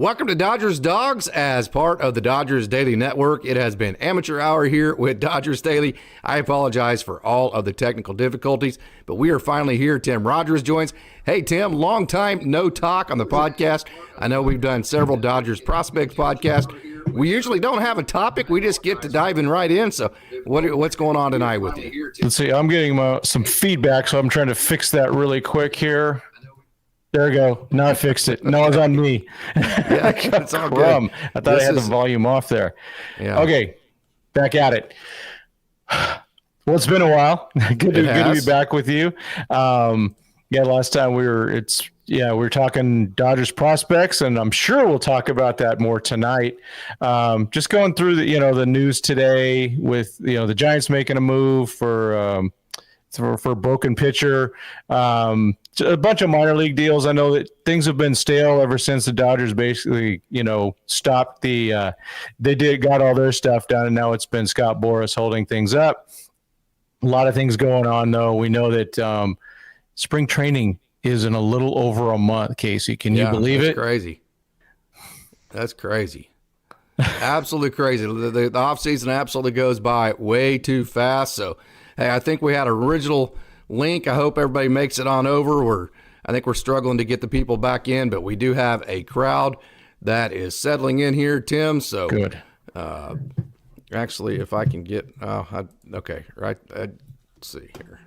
Welcome to Dodgers Dawgs as part of the Dodgers Daily Network. It has been amateur hour here with Dodgers Daily. I apologize for all of the technical difficulties, but we are finally here. Tim Rogers joins. Hey, Tim, long time no talk on the podcast. I know we've done several Dodgers Prospects podcasts. We usually don't have a topic. We just get to diving right in. So what's going on tonight with you? Let's see. I'm getting some feedback, so I'm trying to fix that really quick here. There we go. Now I fixed it. No, it's on me. Yeah, it's all good. I thought I had the volume off there. Yeah. Okay, back at it. Well, it's been a while. Good to be back with you. Last time we were talking Dodgers prospects, and I'm sure we'll talk about that more tonight. Just going through the news today with the Giants making a move for broken pitcher. A bunch of minor league deals. I know that things have been stale ever since the Dodgers basically, stopped got all their stuff done, and now it's been Scott Boras holding things up. A lot of things going on, though. We know that spring training is in a little over a month, Casey. Can you believe it? Crazy. That's crazy. Absolutely crazy. The offseason absolutely goes by way too fast. So, hey, I think we had an original link. I hope everybody makes it on over. I think we're struggling to get the people back in, but we do have a crowd that is settling in here, Tim. So good. Actually, if I can get, okay, right. Let's see here.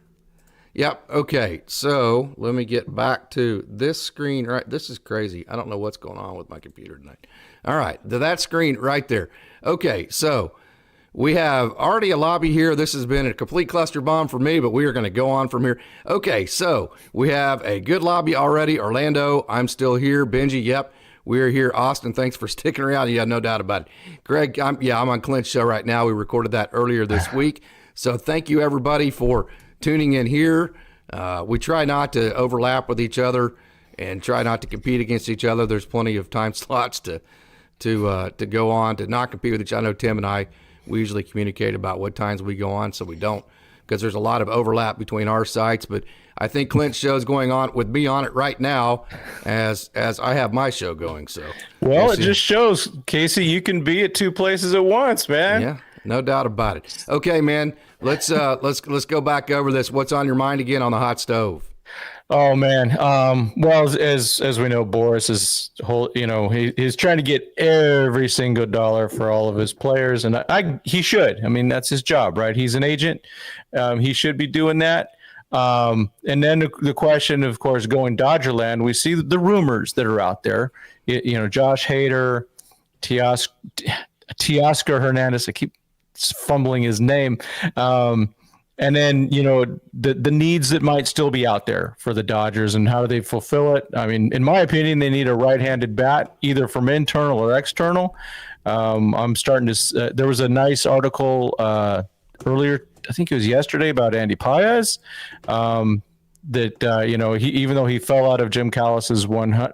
Yep. Okay. So let me get back to this screen. Right. This is crazy. I don't know what's going on with my computer tonight. All right. That screen right there. Okay. So we have already a lobby here. This has been a complete cluster bomb for me, but we are going to go on from here. Okay, so we have a good lobby already. Orlando, I'm still here. Benji, yep, we're here. Austin, thanks for sticking around. Yeah, no doubt about it. Greg, I'm on Clint's show right now. We recorded that earlier this week. So thank you, everybody, for tuning in here. We try not to overlap with each other and try not to compete against each other. There's plenty of time slots to go on, to not compete with each other. I know Tim and I, we usually communicate about what times we go on, so we don't, because there's a lot of overlap between our sites. But I think Clint's show is going on with me on it right now, as I have my show going. So, well, it just shows, Casey, you can be at two places at once, man. Yeah, no doubt about it. Okay, man, let's go back over this. What's on your mind again on the hot stove? Oh man. Well, as we know, Boras is he's trying to get every single dollar for all of his players, and he should. I mean, that's his job, right? He's an agent. He should be doing that. And then the question, of course, going Dodgerland, we see the rumors that are out there. Josh Hader, Teoscar Hernandez. I keep fumbling his name. And then, the needs that might still be out there for the Dodgers and how do they fulfill it? I mean, in my opinion, they need a right-handed bat, either from internal or external. I'm starting to there was a nice article earlier, I think it was yesterday, about Andy Paez, that, he, even though he fell out of Jim Callis's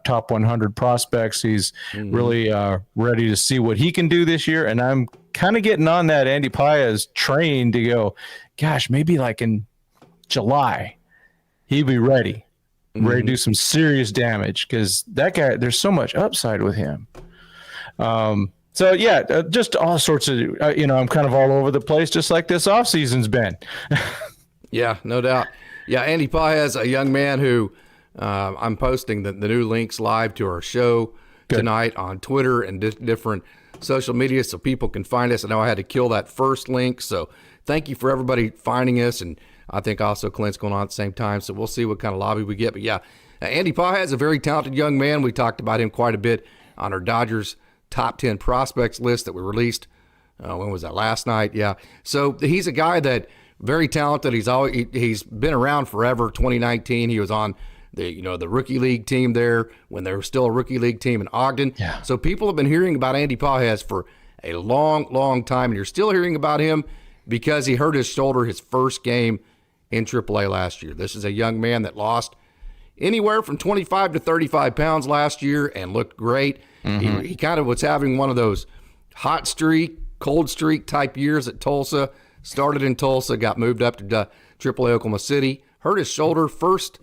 top 100 prospects, he's really ready to see what he can do this year. And I'm kind of getting on that Andy Paez train to go, gosh, maybe like in July, he'd be ready to do some serious damage, because that guy, there's so much upside with him. Just all sorts of, I'm kind of all over the place, just like this offseason's been. Yeah, no doubt. Yeah, Andy Paez, a young man who I'm posting the new links live to our show tonight on Twitter and different social media so people can find us. I know I had to kill that first link, so thank you for everybody finding us, and I think also Clint's going on at the same time, so we'll see what kind of lobby we get. But yeah, Andy Paez is a very talented young man. We talked about him quite a bit on our Dodgers top 10 prospects list that we released. When was that? Last night. Yeah. So he's a guy that very talented. He's been around forever. 2019, he was on the rookie league team there when there was still a rookie league team in Ogden. Yeah. So people have been hearing about Andy Paez for a long, long time, and you're still hearing about him because he hurt his shoulder his first game in AAA last year. This is a young man that lost anywhere from 25 to 35 pounds last year and looked great. Mm-hmm. He kind of was having one of those hot streak, cold streak type years at Tulsa. Started in Tulsa, got moved up to AAA Oklahoma City, hurt his shoulder first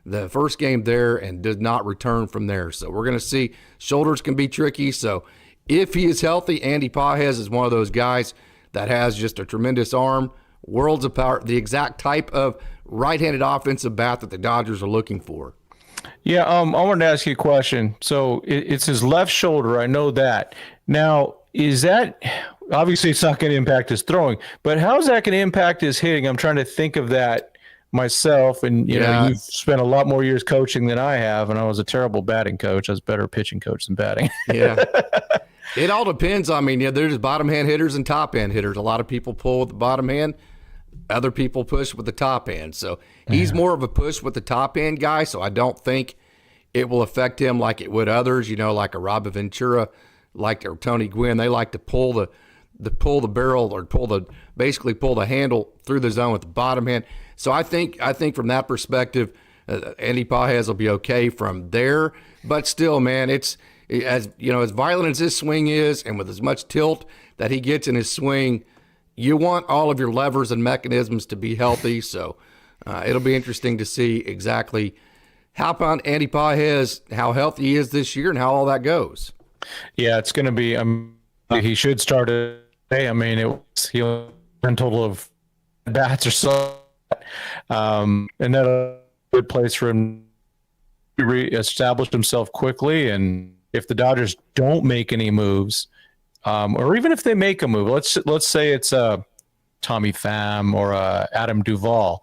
the first game there and did not return from there. So we're going to see. Shoulders can be tricky. So if he is healthy, Andy Pages is one of those guys that has just a tremendous arm, worlds of power, the exact type of right-handed offensive bat that the Dodgers are looking for. Yeah, I wanted to ask you a question. So it's his left shoulder. I know that. Now, is that obviously it's not going to impact his throwing, but how is that going to impact his hitting? I'm trying to think of that myself, and you know, you've spent a lot more years coaching than I have, and I was a terrible batting coach. I was a better pitching coach than batting. Yeah. It all depends. I mean, there's bottom hand hitters and top hand hitters. A lot of people pull with the bottom hand. Other people push with the top hand. So he's more of a push with the top hand guy. So I don't think it will affect him like it would others, like a Robert Ventura, or Tony Gwynn. They like to pull the barrel or basically pull the handle through the zone with the bottom hand. So I think from that perspective, Andy Pages will be okay from there. But still, man, it's as violent as his swing is, and with as much tilt that he gets in his swing, you want all of your levers and mechanisms to be healthy. So it'll be interesting to see exactly how Andy Pages, how healthy he is this year, and how all that goes. Yeah, it's going to be. He should start today. I mean, he'll a total of bats or so. And that's a good place for him to reestablish himself quickly. And if the Dodgers don't make any moves, or even if they make a move, let's say it's Tommy Pham or Adam Duvall,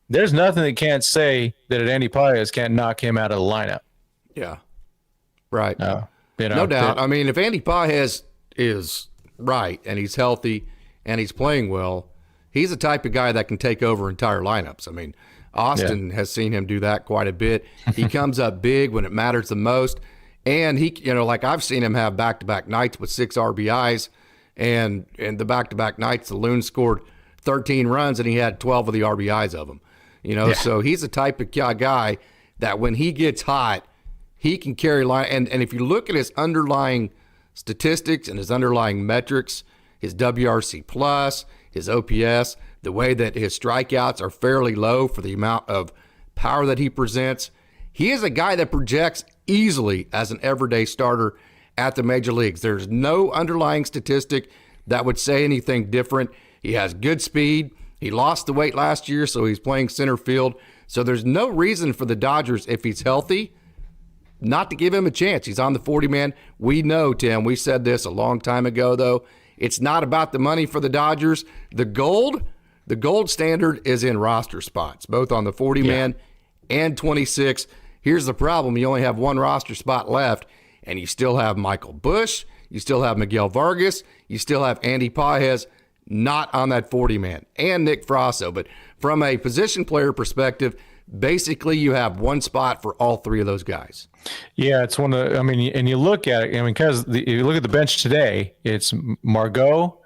there's nothing that can't say that Andy Pages can't knock him out of the lineup. Yeah, right. No doubt. I mean, if Andy Pages is right and he's healthy and he's playing well, he's the type of guy that can take over entire lineups. I mean, Austin has seen him do that quite a bit. He comes up big when it matters the most. And he, like I've seen him have back-to-back nights with 6 RBIs, and the back-to-back nights, the Loons scored 13 runs, and he had 12 of the RBIs of them. So he's the type of guy that when he gets hot, he can carry line. And if you look at his underlying statistics and his underlying metrics, his WRC plus, his OPS, the way that his strikeouts are fairly low for the amount of power that he presents, he is a guy that projects easily as an everyday starter at the major leagues. There's no underlying statistic that would say anything different. He has good speed. He lost the weight last year, so he's playing center field. So there's no reason for the Dodgers, if he's healthy, not to give him a chance. He's on the 40-man. We know, Tim, we said this a long time ago, though. It's not about the money for the Dodgers. The gold standard is in roster spots, both on the 40-man and 26. Here's the problem. You only have one roster spot left, and you still have Michael Busch. You still have Miguel Vargas. You still have Andy Pages not on that 40-man, and Nick Frasso. But from a position player perspective, basically you have one spot for all three of those guys. Yeah, it's one of, and you look at it, because if you look at the bench today, it's Margot,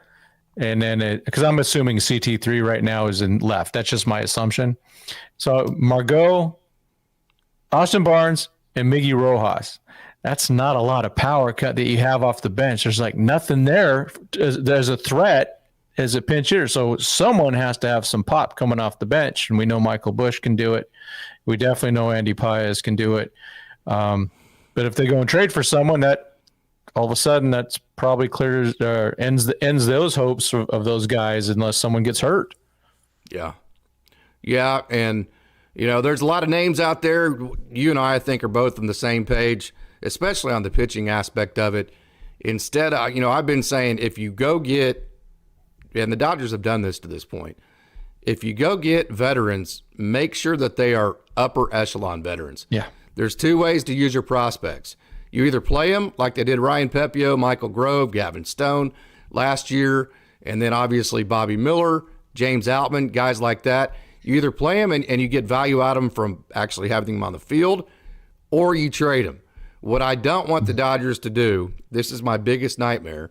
and then because I'm assuming CT3 right now is in left. That's just my assumption. So Margot, Austin Barnes, and Miggy Rojas. That's not a lot of power cut that you have off the bench. There's like nothing there. There's a threat as a pinch hitter. So someone has to have some pop coming off the bench. And we know Michael Busch can do it. We definitely know Andy Pages can do it. But if they go and trade for someone, that all of a sudden that's probably clears ends those hopes of those guys unless someone gets hurt. Yeah. Yeah. And, there's a lot of names out there. You and I think, are both on the same page, especially on the pitching aspect of it. Instead, I've been saying if you go get, and the Dodgers have done this to this point, if you go get veterans, make sure that they are upper echelon veterans. Yeah. There's two ways to use your prospects. You either play them like they did Ryan Pepio, Michael Grove, Gavin Stone last year, and then obviously Bobby Miller, James Outman, guys like that. You either play them and you get value out of them from actually having them on the field, or you trade them. What I don't want the Dodgers to do, this is my biggest nightmare,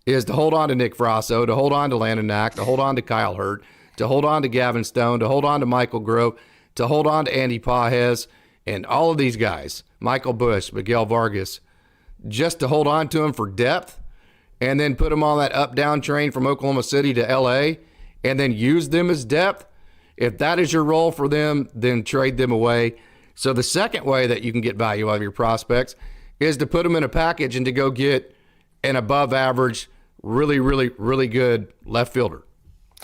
is to hold on to Nick Frasso, to hold on to Landon Knack, to hold on to Kyle Hurt, to hold on to Gavin Stone, to hold on to Michael Grove, to hold on to Andy Pages, and all of these guys, Michael Busch, Miguel Vargas, just to hold on to them for depth and then put them on that up-down train from Oklahoma City to L.A. and then use them as depth. If that is your role for them, then trade them away. So the second way that you can get value out of your prospects is to put them in a package and to go get an above average, really, really, really good left fielder.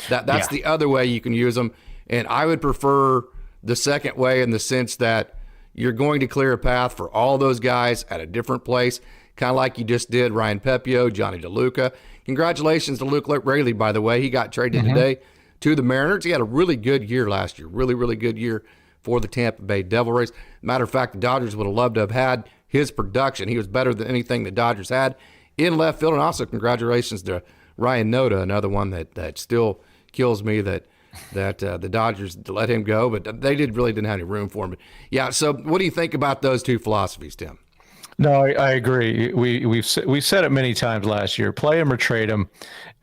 That's the other way you can use them. And I would prefer the second way in the sense that you're going to clear a path for all those guys at a different place, kind of like you just did Ryan Pepio, Johnny DeLuca. Congratulations to Luke Raley, by the way. He got traded today to the Mariners. He had a really good year last year, really, really good year for the Tampa Bay Devil Rays. Matter of fact, the Dodgers would have loved to have had his production. He was better than anything the Dodgers had in left field. And also congratulations to Ryan Noda, another one that still kills me that the Dodgers let him go, but they really didn't have any room for him. But yeah, so what do you think about those two philosophies, Tim? No, I agree. We've said it many times last year. Play him or trade him,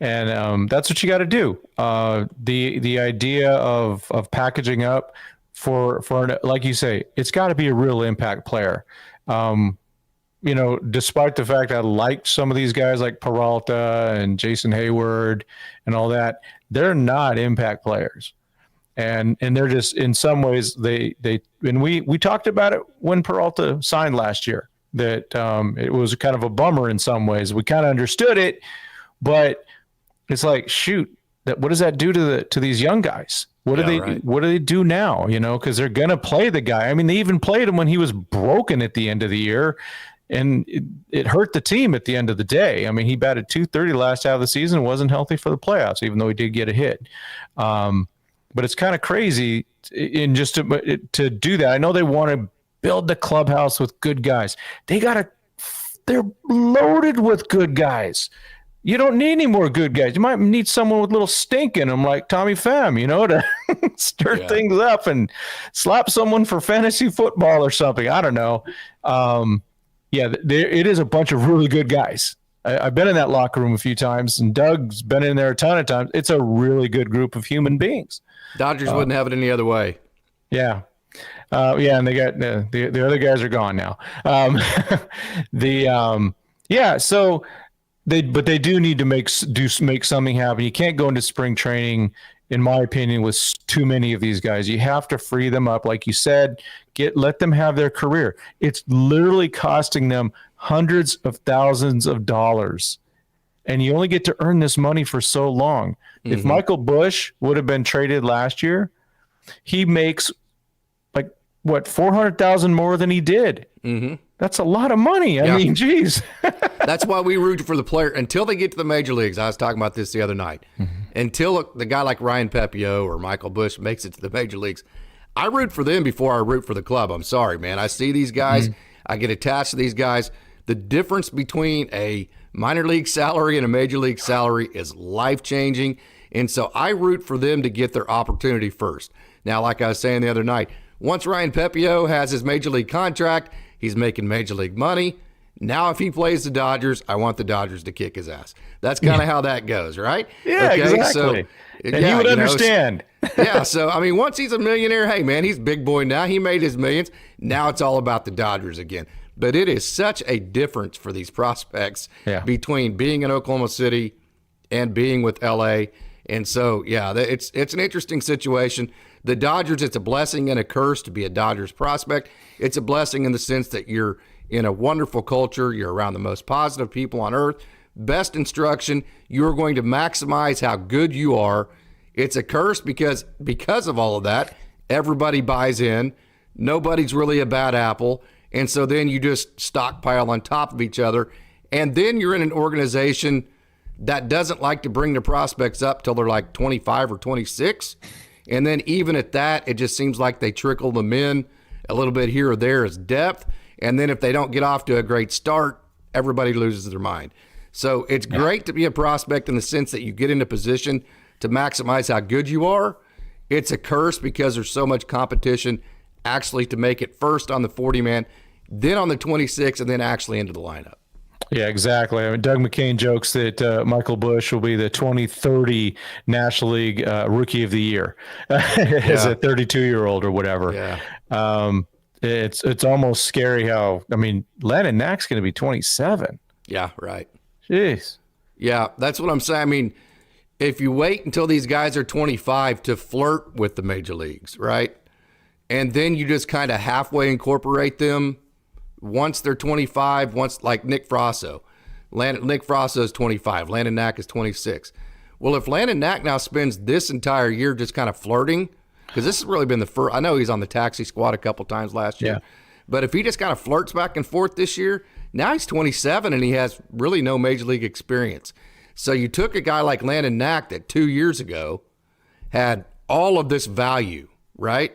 and that's what you got to do. The idea of packaging up for like you say, it's got to be a real impact player. Despite the fact I liked some of these guys like Peralta and Jason Hayward and all that, they're not impact players. And they're just, in some ways, we talked about it when Peralta signed last year, that it was kind of a bummer in some ways. We kind of understood it, but it's like, shoot, what does that do to these young guys? What do they do now? Because they're gonna play the guy. I mean, they even played him when he was broken at the end of the year, and it hurt the team at the end of the day. I mean, he batted .230 last half of the season and wasn't healthy for the playoffs, even though he did get a hit. But it's kind of crazy in just to do that. I know they want to build the clubhouse with good guys. They're loaded with good guys. You don't need any more good guys. You might need someone with a little stink in them, like Tommy Pham, to stir things up and slap someone for fantasy football or something. I don't know. It is a bunch of really good guys. I've been in that locker room a few times, and Doug's been in there a ton of times. It's a really good group of human beings. Dodgers wouldn't have it any other way. Yeah. And they got the other guys are gone now. So they do need to make something happen. You can't go into spring training, in my opinion, with too many of these guys. You have to free them up, like you said. Let them have their career. It's literally costing them hundreds of thousands of dollars, and you only get to earn this money for so long. Mm-hmm. If Michael Busch would have been traded last year, he makes $400,000 more than he did. Mm-hmm. That's a lot of money. I mean, geez. That's why we root for the player until they get to the major leagues. I was talking about this the other night. Mm-hmm. Until the guy like Ryan Pepio or Michael Busch makes it to the major leagues, I root for them before I root for the club. I'm sorry, man. I see these guys. Mm-hmm. I get attached to these guys. The difference between a minor league salary and a major league salary is life-changing. And so I root for them to get their opportunity first. Now, like I was saying the other night, once Ryan Pepio has his major league contract, he's making major league money. Now, if he plays the Dodgers, I want the Dodgers to kick his ass. That's kind of how that goes, right? Yeah, okay? Exactly. So, and he would understand. So, I mean, once he's a millionaire, hey, man, he's big boy now. He made his millions. Now it's all about the Dodgers again. But it is such a difference for these prospects between being in Oklahoma City and being with L.A. And so, it's an interesting situation. The Dodgers, it's a blessing and a curse to be a Dodgers prospect. It's a blessing in the sense that you're in a wonderful culture. You're around the most positive people on earth. Best instruction. You're going to maximize how good you are. It's a curse because of all of that, everybody buys in. Nobody's really a bad apple. And so then you just stockpile on top of each other. And then you're in an organization that doesn't like to bring the prospects up till they're like 25 or 26. And then even at that, it just seems like they trickle them in a little bit here or there as depth. And then if they don't get off to a great start, everybody loses their mind. So it's great to be a prospect in the sense that you get in a position to maximize how good you are. It's a curse because there's so much competition actually to make it first on the 40-man, then on the 26, and then actually into the lineup. Yeah, exactly. I mean, Doug McCain jokes that Michael Busch will be the 2030 National League Rookie of the Year as a 32-year-old or whatever. Yeah. It's almost scary how, I mean, Landon Knack's going to be 27. Yeah, right. Jeez. Yeah, that's what I'm saying. I mean, if you wait until these guys are 25 to flirt with the major leagues, right? And then you just kind of halfway incorporate them once they're 25, once like Nick Frasso. Nick Frasso is 25. Landon Knack is 26. Well, if Landon Knack now spends this entire year just kind of flirting, because this has really been the first, I know he's on the taxi squad a couple times last year, but if he just kind of flirts back and forth this year, now he's 27 and he has really no major league experience. So you took a guy like Landon Knack that 2 years ago had all of this value, right?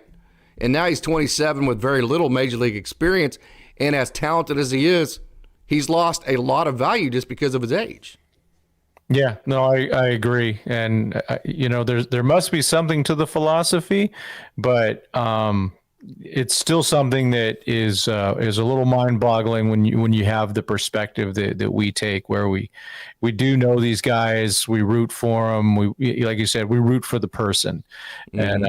And now he's 27 with very little major league experience. And as talented as he is, he's lost a lot of value just because of his age. Yeah, no, I agree. And, there must be something to the philosophy, but it's still something that is a little mind-boggling when you have the perspective that we take, where we do know these guys, we root for them. We, like you said, we root for the person, and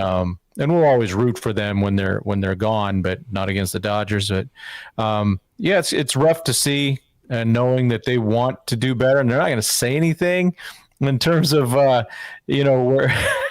we'll always root for them when they're gone, but not against the Dodgers. But it's rough to see, and knowing that they want to do better, and they're not going to say anything in terms of where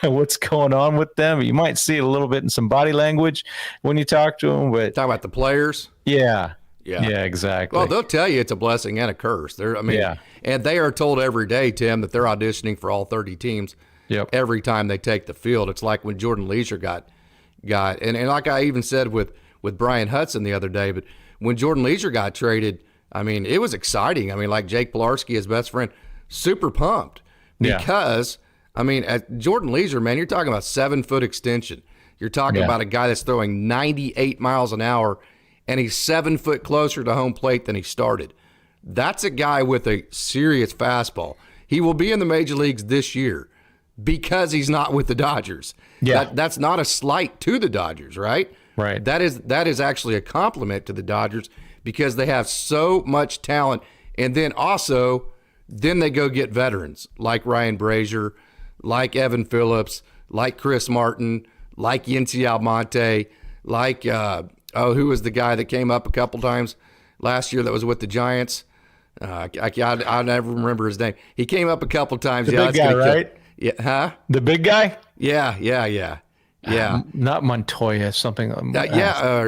what's going on with them. You might see it a little bit in some body language when you talk to them, but talk about the players. Yeah, exactly. Well, they'll tell you it's a blessing and a curse. And they are told every day, Tim, that they're auditioning for all 30 teams. Yep. Every time they take the field, it's like when Jordan Leisure got, and like I even said with Brian Hudson the other day, but when Jordan Leisure got traded, I mean, it was exciting. I mean, like Jake Pilarski, his best friend, super pumped because, I mean, at Jordan Leisure, man, you're talking about 7-foot extension. You're talking about a guy that's throwing 98 miles an hour, and he's 7 foot closer to home plate than he started. That's a guy with a serious fastball. He will be in the major leagues this year because he's not with the Dodgers. Yeah. That's not a slight to the Dodgers, right? Right. That is actually a compliment to the Dodgers because they have so much talent. And then also, then they go get veterans like Ryan Brazier, like Evan Phillips, like Chris Martin, like Yency Almonte, like, who was the guy that came up a couple times last year that was with the Giants? I never remember his name. He came up a couple times. The big guy, right? Yeah, huh? The big guy? Yeah. Not Montoya, something. Something like that.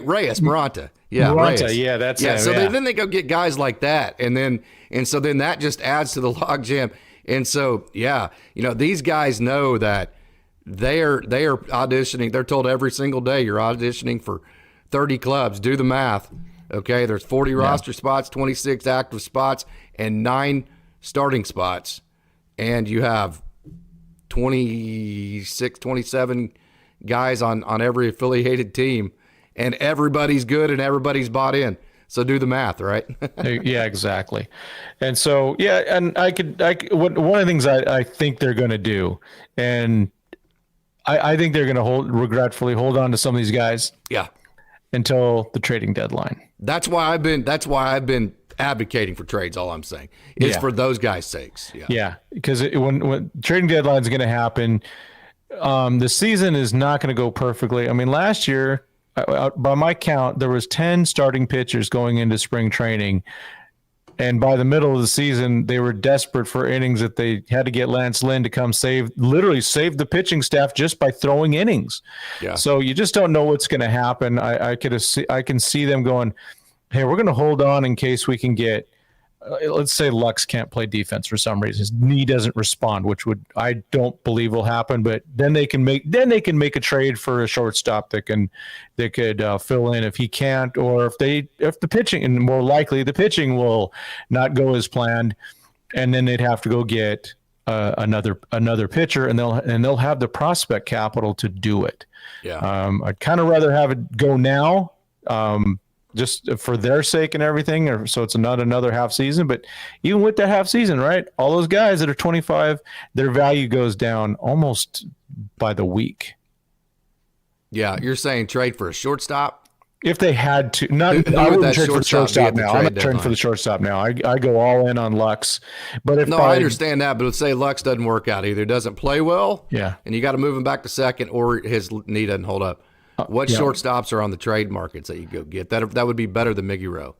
Reyes, Maranta. Yeah, Maranta, Reyes. yeah, that's yeah. him, So then they go get guys like that, and so then that just adds to the logjam. And so these guys know that they are auditioning. They're told every single day you're auditioning for 30 clubs. Do the math. Okay, there's 40 roster spots, 26 active spots, and 9 starting spots, and you have 26, 27 guys on every affiliated team, and everybody's good and everybody's bought in. So do the math, right? Yeah, exactly. And so, and one of the things I think they're going to do, and I think they're going to regretfully hold on to some of these guys. Yeah. Until the trading deadline. That's why I've been advocating for trades. All I'm saying is for those guys' sakes. Yeah. Because when trading deadline is going to happen, the season is not going to go perfectly. I mean, last year, by my count, there was 10 starting pitchers going into spring training. And by the middle of the season, they were desperate for innings that they had to get Lance Lynn to come literally save the pitching staff just by throwing innings. Yeah. So you just don't know what's going to happen. I can see them going, hey, we're going to hold on in case we can get, let's say Lux can't play defense for some reason. His knee doesn't respond, which I don't believe will happen. But then they can make a trade for a shortstop that could fill in if he can't, or if the pitching, and more likely the pitching will not go as planned, and then they'd have to go get another pitcher, and they'll have the prospect capital to do it. Yeah. I'd kind of rather have it go now. Just for their sake and everything, or so it's not another half season. But even with that half season, right, all those guys that are 25, their value goes down almost by the week. Yeah, you're saying trade for a shortstop? If they had to. I wouldn't trade for the shortstop now. I'm not trading for the shortstop now. I go all in on Lux. But I understand that, but let's say Lux doesn't work out. Either doesn't play well, and you got to move him back to second, or his knee doesn't hold up. What shortstops are on the trade markets that you go get? That would be better than Miggy Rowe.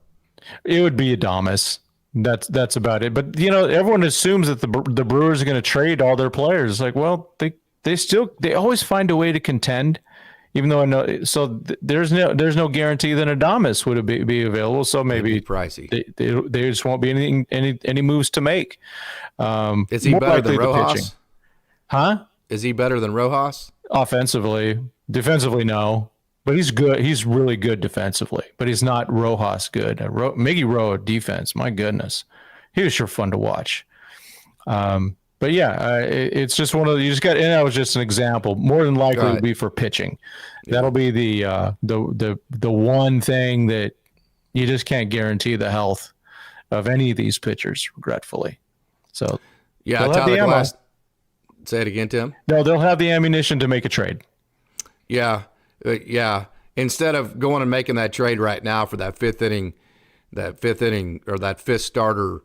It would be Adames. That's about it. But everyone assumes that the Brewers are going to trade all their players. Like, well, they always find a way to contend, even though I know. So there's no guarantee that Adames would be available. So maybe pricey. They just won't be any moves to make. Is he better than Rojas? Huh? Is he better than Rojas? Offensively, defensively, no. But he's good. He's really good defensively, but he's not Rojas good. Miggy Rowe defense, my goodness, he was sure fun to watch. But yeah, it's just one of the, you just got. And that was just an example. More than likely, it'll be for pitching. Yeah. That'll be the one thing that you just can't guarantee the health of any of these pitchers, regretfully. So yeah, Tyler, say it again, Tim. No, they'll have the ammunition to make a trade. Yeah. Yeah. Instead of going and making that trade right now for that fifth inning or that fifth starter,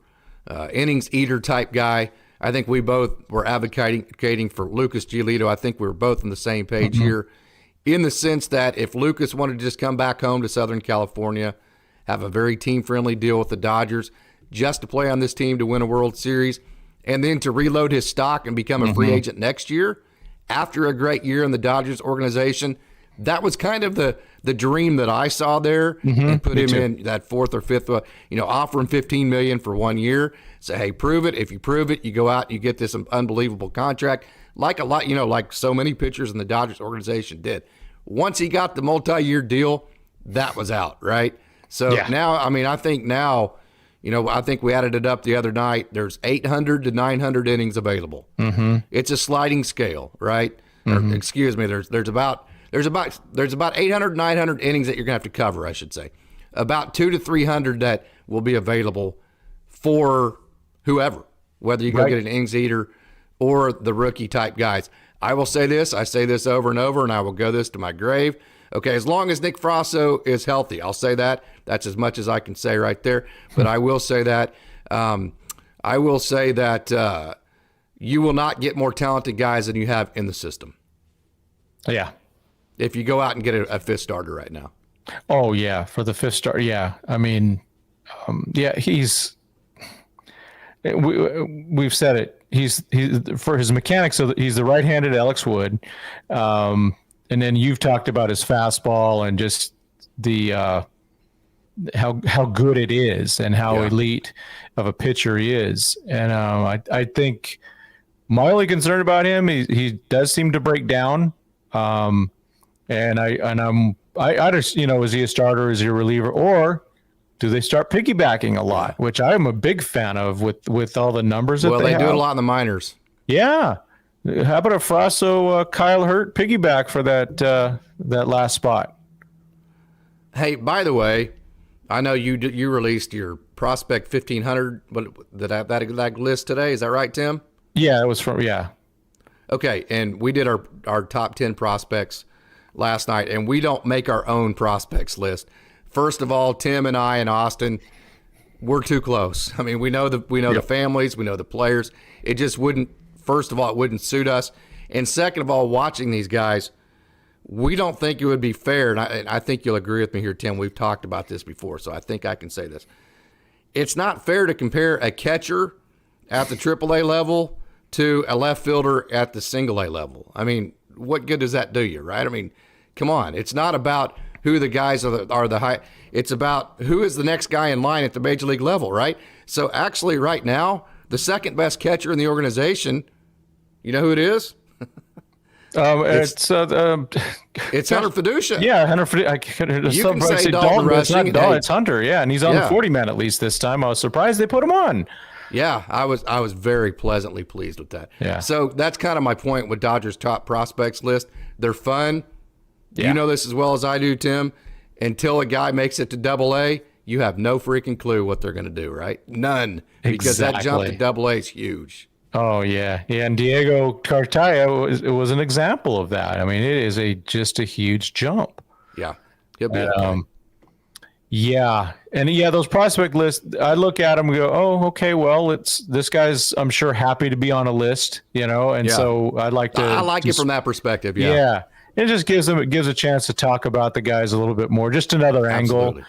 innings eater type guy, I think we both were advocating for Lucas Giolito. I think we were both on the same page here, in the sense that if Lucas wanted to just come back home to Southern California, have a very team-friendly deal with the Dodgers, just to play on this team to win a World Series, and then to reload his stock and become a free agent next year after a great year in the Dodgers organization, that was kind of the dream that I saw there, and put him in that fourth or fifth, offer him $15 million for 1 year. Say, hey, prove it. If you prove it, you go out and you get this unbelievable contract, like like so many pitchers in the Dodgers organization did. Once he got the multi-year deal, that was out, right? So now, I think I think we added it up the other night. There's 800 to 900 innings available. It's a sliding scale, right? Or, excuse me. There's about 800, 900 innings that you're going to have to cover, I should say. About 200 to 300 that will be available for whoever, whether you go get an innings eater or the rookie type guys. I will say this. I say this over and over, and I will go this to my grave. Okay, as long as Nick Frasso is healthy, I'll say that. That's as much as I can say right there. But I will say that. You will not get more talented guys than you have in the system. Yeah. If you go out and get a fifth starter right now. Oh yeah, for the fifth star. Yeah, he's. We've said it. He's for his mechanics. So he's the right-handed Alex Wood, and then you've talked about his fastball and just the how good it is and how elite of a pitcher he is. And I think my only concern about him, he does seem to break down. And I just, is he a starter? Is he a reliever? Or do they start piggybacking a lot, which I'm a big fan of with all the numbers that they have. do it a lot in the minors. Yeah. How about a Frasso, Kyle Hurt piggyback for that last spot? Hey, by the way, I know you released your prospect 1500 that list today. Is that right, Tim? Yeah, it was Okay, and we did our top 10 prospects last night, and we don't make our own prospects list. First of all, Tim and I and Austin, we're too close. I mean, we know the families, we know the players. It just wouldn't. First of all, it wouldn't suit us, and second of all, watching these guys, we don't think it would be fair. And I think you'll agree with me here, Tim. We've talked about this before, so I think I can say this. It's not fair to compare a catcher at the AAA level to a left fielder at the single A level. I mean, what good does that do you, right? I mean, come on. It's not about who the guys are the high. It's about who is the next guy in line at the major league level, right? So actually right now, the second best catcher in the organization, you know who it is? It's Hunter Fiducia. Yeah, Hunter Fiducia. You can say Dalton rushing. It's Hunter, yeah, and he's on the 40-man at least this time. I was surprised they put him on. Yeah, I was very pleasantly pleased with that. Yeah. So that's kind of my point with Dodgers top prospects list. They're fun. Yeah. You know this as well as I do, Tim. Until a guy makes it to Double A, you have no freaking clue what they're going to do, right? None. Because that jump to Double A is huge. Oh, yeah. Yeah, and Diego Cartaya was an example of that. I mean, it is just a huge jump. Yeah. He'll be okay. Yeah. And those prospect lists, I look at them and go, oh, okay, well, this guy's, I'm sure, happy to be on a list, and so I'd like to. I like it from that perspective. Yeah. Yeah. It just gives a chance to talk about the guys a little bit more, just another angle.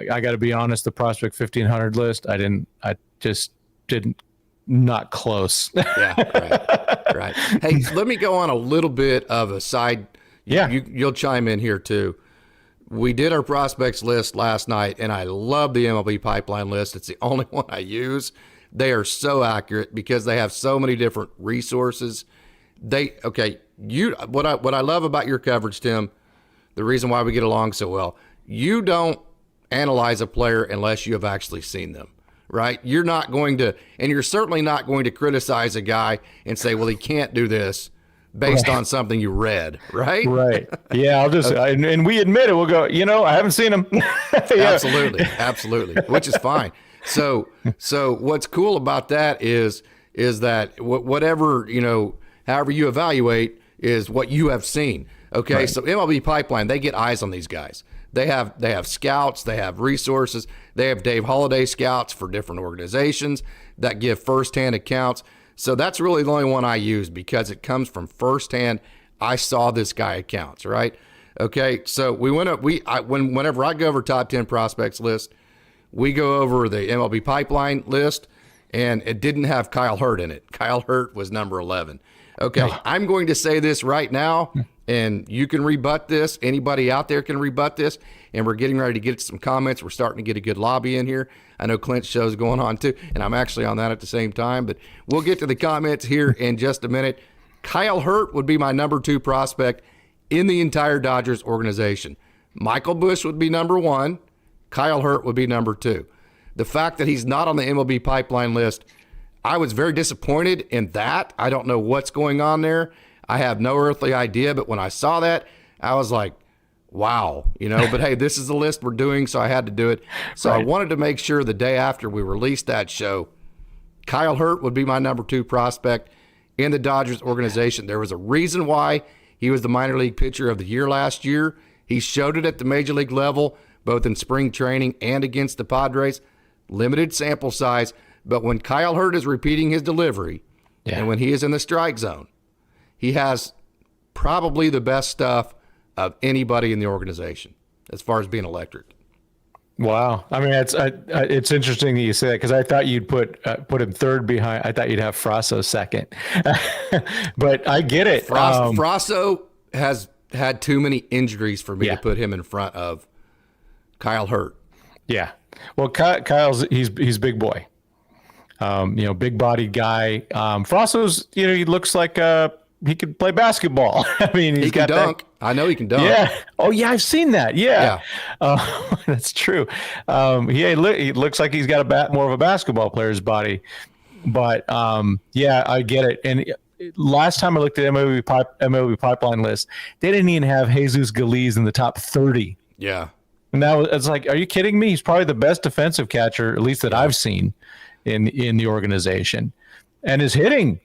I got to be honest, the Prospect 1500 list, I just didn't, not close. Yeah, right. Hey, let me go on a little bit of a side. Yeah. You'll chime in here too. We did our prospects list last night, and I love the MLB pipeline list. It's the only one I use. They are so accurate because they have so many different resources. What I love about your coverage, Tim, the reason why we get along so well, you don't analyze a player unless you have actually seen them, right? You're not going to, and you're certainly not going to criticize a guy and say, well, he can't do this based on something you read, right? Right. Yeah, I'll just, and we admit it, we'll go, I haven't seen him. Yeah. Absolutely, which is fine. So what's cool about that is that whatever, however you evaluate is what you have seen. Okay. Right. So MLB Pipeline, they get eyes on these guys. They have scouts, they have resources. They have Dave Holiday scouts for different organizations that give firsthand accounts. So that's really the only one I use because it comes from firsthand. I saw this guy accounts, right? Okay. So whenever I go over top 10 prospects list, we go over the MLB Pipeline list, and it didn't have Kyle Hurt in it. Kyle Hurt was number 11. Okay, I'm going to say this right now, and you can rebut this. Anybody out there can rebut this, and we're getting ready to get some comments. We're starting to get a good lobby in here. I know Clint's show's going on too, and I'm actually on that at the same time, but we'll get to the comments here in just a minute. Kyle Hurt would be my number 2 prospect in the entire Dodgers organization. Michael Busch would be number 1. Kyle Hurt would be number 2. The fact that he's not on the MLB Pipeline list, I was very disappointed in that. I don't know what's going on there. I have no earthly idea, but when I saw that, I was like, wow, but hey, this is the list we're doing, so I had to do it. So right. I wanted to make sure the day after we released that show, Kyle Hurt would be my number 2 prospect in the Dodgers organization. There was a reason why he was the minor league pitcher of the year last year. He showed it at the major league level, both in spring training and against the Padres. Limited sample size, but when Kyle Hurt is repeating his delivery and when he is in the strike zone, he has probably the best stuff of anybody in the organization as far as being electric. Wow. I mean, it's interesting that you say that because I thought you'd put him third behind. I thought you'd have Frasso second, but I get it. Frasso has had too many injuries for me to put him in front of Kyle Hurt. Yeah. Well, Kyle's he's big boy, big bodied guy. Frasso's, he looks like he could play basketball. I mean, he can dunk. I know he can dunk. Yeah. Oh yeah, I've seen that. Yeah. That's true. He looks like he's got more of a basketball player's body, but I get it. And last time I looked at MLB Pipeline list, they didn't even have Jesus Galiz in the top 30. Yeah. And now it's like, are you kidding me? He's probably the best defensive catcher, at least that I've seen in the organization. And his hitting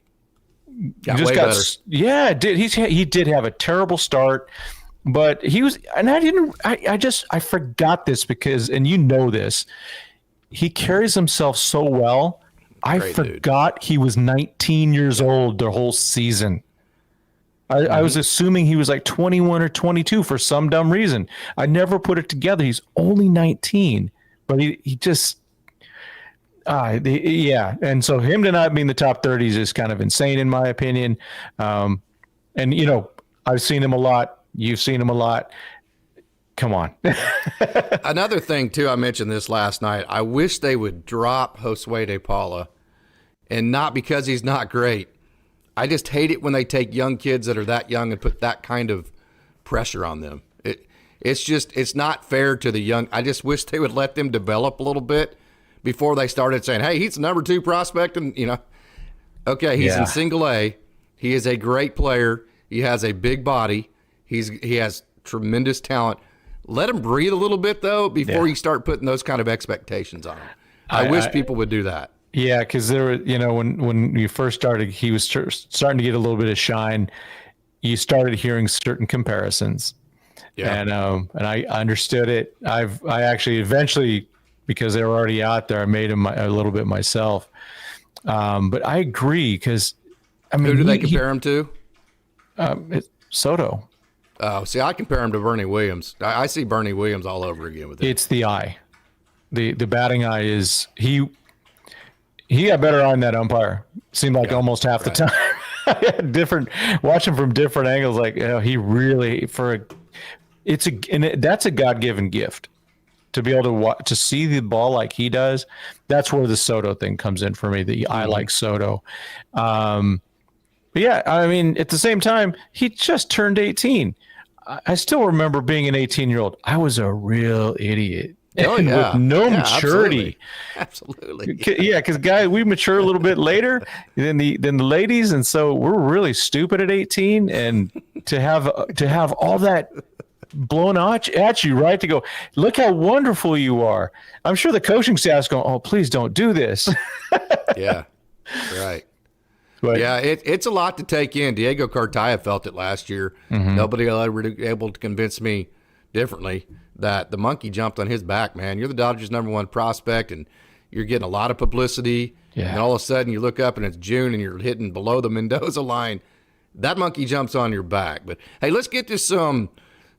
he did have a terrible start, but he was, and I forgot this because, and this, he carries himself so well. I forgot he was 19 years old the whole season. I was assuming he was like 21 or 22 for some dumb reason. I never put it together. He's only 19, but he just, And so him to not be in the top 30 is just kind of insane in my opinion. And I've seen him a lot. You've seen him a lot. Come on. Another thing too, I mentioned this last night. I wish they would drop Josue de Paula, and not because he's not great. I just hate it when they take young kids that are that young and put that kind of pressure on them. It's not fair to the young. I just wish they would let them develop a little bit before they started saying, hey, he's the number 2 prospect. And, okay, he's in single A. He is a great player. He has a big body. He has tremendous talent. Let him breathe a little bit, though, before you start putting those kind of expectations on him. I wish people would do that. Yeah, because there were, when you first started, he was starting to get a little bit of shine. You started hearing certain comparisons, and I understood it. I actually eventually, because they were already out there, I made him a little bit myself. But I agree because, who do they compare him to? Soto. Oh, see, I compare him to Bernie Williams. I see Bernie Williams all over again with it. It's the eye. the batting eye is he got better eye than that umpire. Seemed like almost half the time. Different, watching from different angles. Like, he really that's a God-given gift to be able to see the ball like he does. That's where the Soto thing comes in for me. I like Soto. But yeah, I mean, at the same time, he just turned 18. I still remember being an 18-year-old. I was a real idiot. Oh, yeah. With no maturity. Absolutely. Yeah, because guys, we mature a little bit later than the ladies, and so we're really stupid at 18. And to have all that blown at you, right? To go, look how wonderful you are. I'm sure the coaching staff's going, oh, please don't do this. Yeah, right. But, yeah, it's a lot to take in. Diego Cartaya felt it last year. Nobody was able to convince me differently that the monkey jumped on his back, man. You're the Dodgers' #1 prospect, and you're getting a lot of publicity. Yeah. And all of a sudden you look up and it's June and you're hitting below the Mendoza line. That monkey jumps on your back. But, hey, let's get to some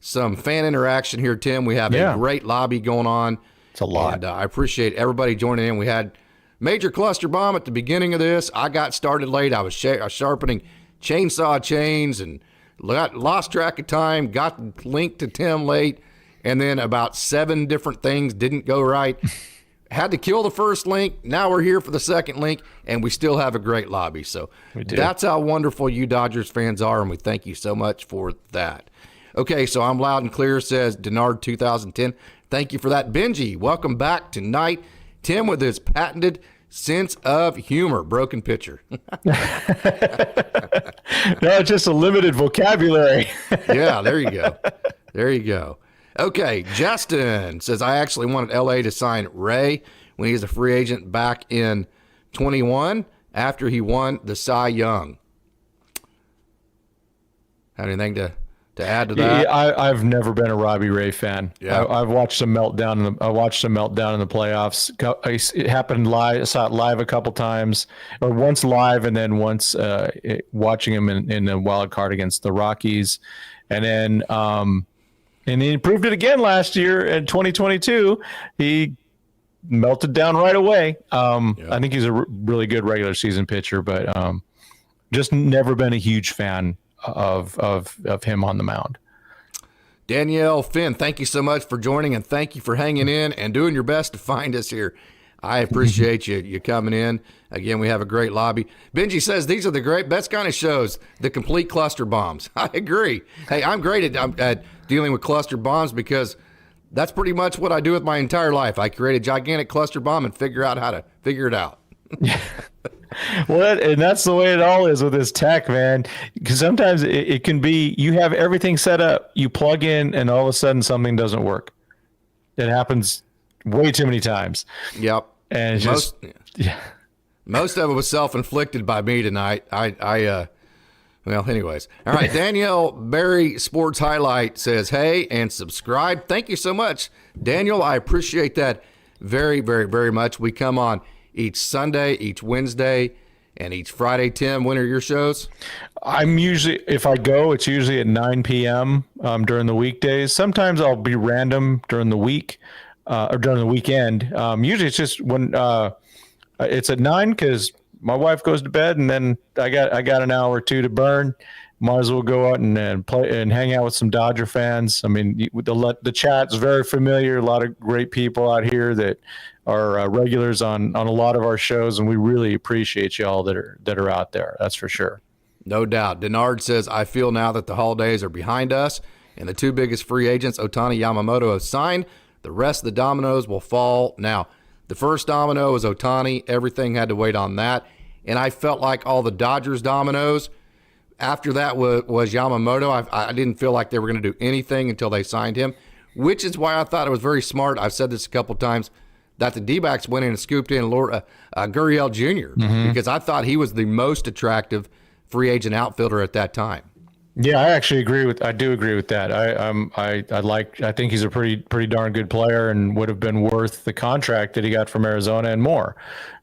fan interaction here, Tim. We have a great lobby going on. It's a lot. And I appreciate everybody joining in. We had major cluster bomb at the beginning of this. I got started late. I was sharpening chainsaw chains and lost track of time, got linked to Tim late, and then about 7 different things didn't go right. Had to kill the first link. Now we're here for the second link, and we still have a great lobby. So that's how wonderful you Dodgers fans are, and we thank you so much for that. Okay, so I'm loud and clear, says Denard 2010. Thank you for that. Benji, welcome back tonight. Tim with his patented sense of humor. Broken pitcher. No, it's just a limited vocabulary. Yeah, there you go. There you go. Okay, Justin says, I actually wanted LA to sign Ray when he was a free agent back in 21 after he won the Cy Young. Have anything to add to that? Yeah, I've never been a Robbie Ray fan. Yeah. I've watched some meltdown. I watched some meltdown in the playoffs. It happened live. I saw it live a couple times, or once live, and then once watching him in a wild card against the Rockies, and then and he proved it again last year in 2022. He melted down right away. I think he's a really good regular season pitcher, but just never been a huge fan of him on the mound. Danielle Finn, thank you so much for joining, and thank you for hanging in and doing your best to find us here. I appreciate you coming in. Again, we have a great lobby. Benji says these are the best kind of shows, the complete cluster bombs. I agree. Hey, I'm great at dealing with cluster bombs because that's pretty much what I do with my entire life. I create a gigantic cluster bomb and figure out how to figure it out. Well, and that's the way it all is with this tech, man. Because sometimes it can be, you have everything set up, you plug in, and all of a sudden something doesn't work. It happens way too many times. Yep. And it's most of it was self-inflicted by me tonight. Well, anyways. All right, Danielle Barry Sports Highlight says, hey, and subscribe. Thank you so much, Daniel. I appreciate that very, very, very much. We come on each Sunday, each Wednesday, and each Friday. Tim, when are your shows? I'm usually, if I go, it's usually at 9 p.m. During the weekdays. Sometimes I'll be random during the week or during the weekend. Usually it's just when it's at 9 because my wife goes to bed, and then I got an hour or two to burn. Might as well go out and play and hang out with some Dodger fans. I mean, the chat's very familiar. A lot of great people out here that are regulars on a lot of our shows, and we really appreciate you all that are out there. That's for sure. No doubt. Denard says, I feel now that the holidays are behind us, and the 2 biggest free agents, Ohtani, Yamamoto, have signed. The rest of the dominoes will fall. Now, the first domino was Ohtani. Everything had to wait on that. And I felt like all the Dodgers dominoes after that was Yamamoto. I didn't feel like they were going to do anything until they signed him, which is why I thought it was very smart. I've said this a couple times, that the D-backs went in and scooped in Gurriel Jr. Because I thought he was the most attractive free agent outfielder at that time. Yeah, I do agree with that. I think he's a pretty darn good player and would have been worth the contract that he got from Arizona and more.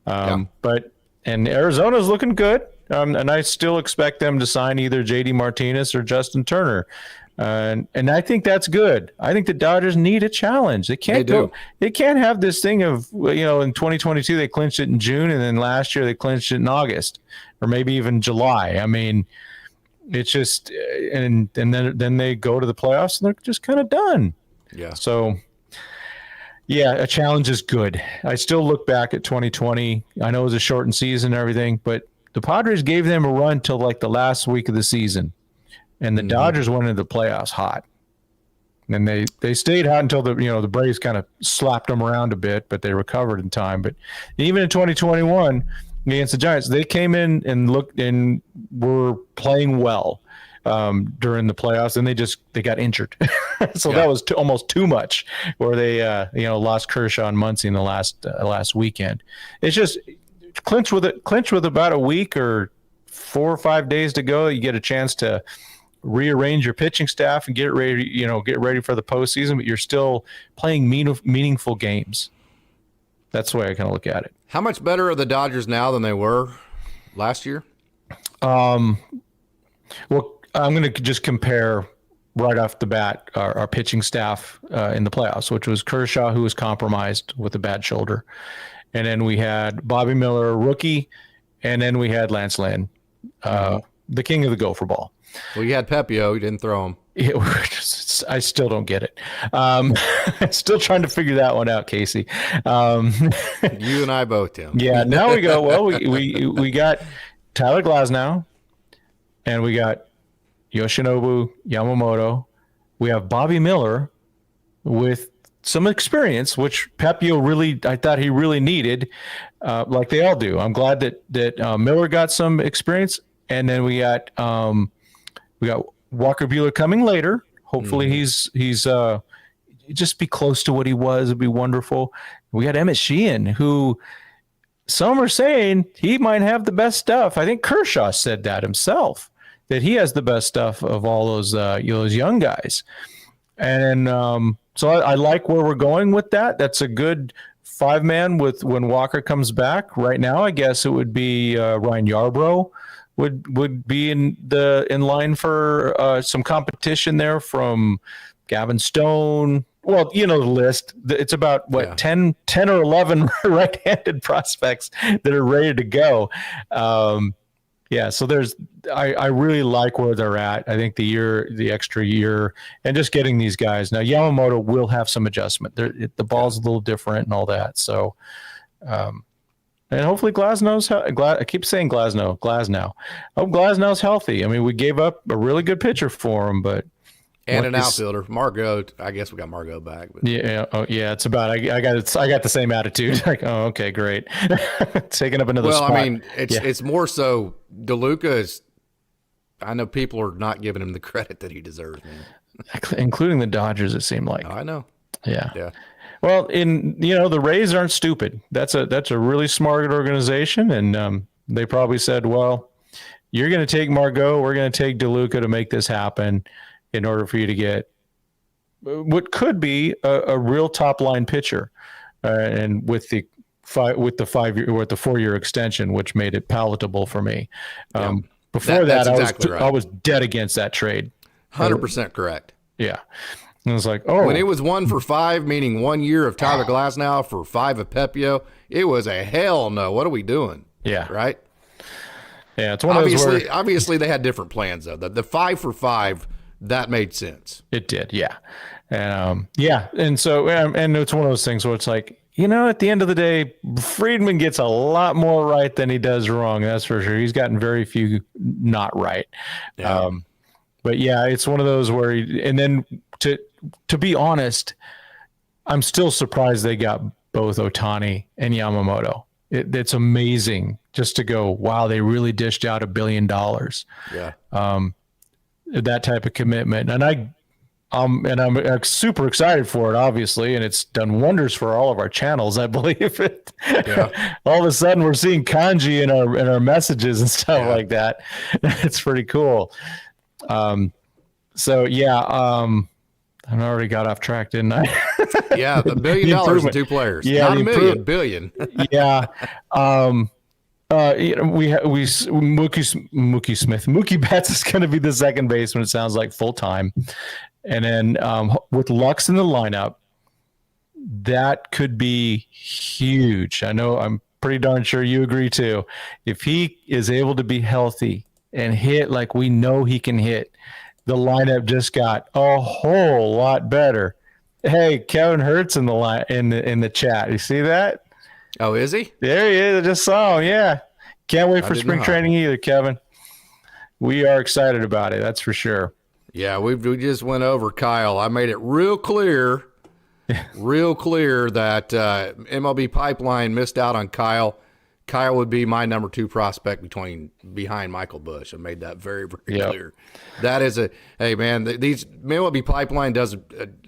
And Arizona's looking good. And I still expect them to sign either JD Martinez or Justin Turner. And I think that's good. I think the Dodgers need a challenge. They can't They can't have this thing of, in 2022 they clinched it in June, and then last year they clinched it in August, or maybe even July. I mean, it's just and then they go to the playoffs and they're just kind of done. Yeah. So yeah, a challenge is good. I still look back at 2020. I know it was a shortened season and everything, but the Padres gave them a run till like the last week of the season. And the Dodgers went into the playoffs hot, and they stayed hot until the Braves kind of slapped them around a bit, but they recovered in time. But even in 2021 against the Giants, they came in and looked and were playing well during the playoffs, and they got injured, so that was almost too much. Where they lost Kershaw and Muncy in the last weekend. It's just clinch with about a week or 4 or 5 days to go. You get a chance to rearrange your pitching staff and get ready for the postseason, but you're still playing meaningful games. That's the way I kind of look at it. How much better are the Dodgers now than they were last year? Well, I'm going to just compare right off the bat our pitching staff in the playoffs, which was Kershaw, who was compromised with a bad shoulder. And then we had Bobby Miller, rookie, and then we had Lance Lynn, the king of the gopher ball. Well, you had Pepio. You didn't throw him. I still don't get it. Still trying to figure that one out, Casey. You and I both, Tim. Yeah, now we go. Well, we got Tyler Glasnow, and we got Yoshinobu Yamamoto. We have Bobby Miller with some experience, which Pepio I thought he really needed, like they all do. I'm glad that Miller got some experience, and then we got Walker Buehler coming later. Hopefully he's just be close to what he was. It'd be wonderful. We got Emmett Sheehan, who some are saying he might have the best stuff. I think Kershaw said that himself, that he has the best stuff of all those young guys. And so I like where we're going with that. That's a good 5-man with when Walker comes back. Right now, I guess it would be Ryan Yarbrough would be in line for some competition there from Gavin Stone. Well, the list. It's about 10 or 11 right-handed prospects that are ready to go. So I really like where they're at. I think the extra year, and just getting these guys. Now Yamamoto will have some adjustment. The ball's a little different and all that. So, and hopefully I keep saying Glasnow. I hope Glasnow's healthy. I mean, we gave up a really good pitcher for him, but an outfielder, Margot. I guess we got Margot back. But. Yeah. Oh, yeah. It's about. I got the same attitude. Like, oh, okay, great. Taking up another spot. Well, I mean, it's more so DeLuca is. I know people are not giving him the credit that he deserves, man. Including the Dodgers, it seemed like. I know. Yeah. Well, the Rays aren't stupid. That's a really smart organization, and they probably said, well, you're going to take Margot, we're going to take DeLuca to make this happen, in order for you to get what could be a real top line pitcher, and with the 4-year extension, which made it palatable for me. Before that, I was dead against that trade. 100% correct. Yeah. And I was like, oh. When it was 1 for 5, meaning 1 year of Tyler Glasnow for 5 of Pepio, it was a hell no. What are we doing? Yeah. Right? Yeah. It's one of those obviously, they had different plans, though. The 5 for 5, that made sense. It did, yeah. And so, and it's one of those things where it's like, at the end of the day, Friedman gets a lot more right than he does wrong. That's for sure. He's gotten very few not right. Yeah. But yeah, it's one of those where, and then to be honest, I'm still surprised they got both Ohtani and Yamamoto. It's amazing just to go, wow, they really dished out $1 billion. Yeah. That type of commitment. And I'm super excited for it, obviously, and it's done wonders for all of our channels, I believe. Yeah. All of a sudden, we're seeing kanji in our messages and stuff like that. It's pretty cool. I already got off track, didn't I? Yeah, $1 billion in 2 players. Yeah, not a million, billion. Yeah. Mookie Betts is going to be the second baseman. It sounds like full time, and then with Lux in the lineup, that could be huge. I know I'm pretty darn sure you agree too. If he is able to be healthy and hit like we know he can hit, the lineup just got a whole lot better. Hey, Kevin Hurt's in the line in the chat. You see that? Oh, is he? There he is. I just saw him. Yeah. Can't wait for spring training either, Kevin. We are excited about it. That's for sure. Yeah, we just went over Kyle. I made it real clear that MLB Pipeline missed out on Kyle. Kyle would be my number 2 prospect behind Michael Busch. I made that very, very clear. That is hey man, these MLB Pipeline does,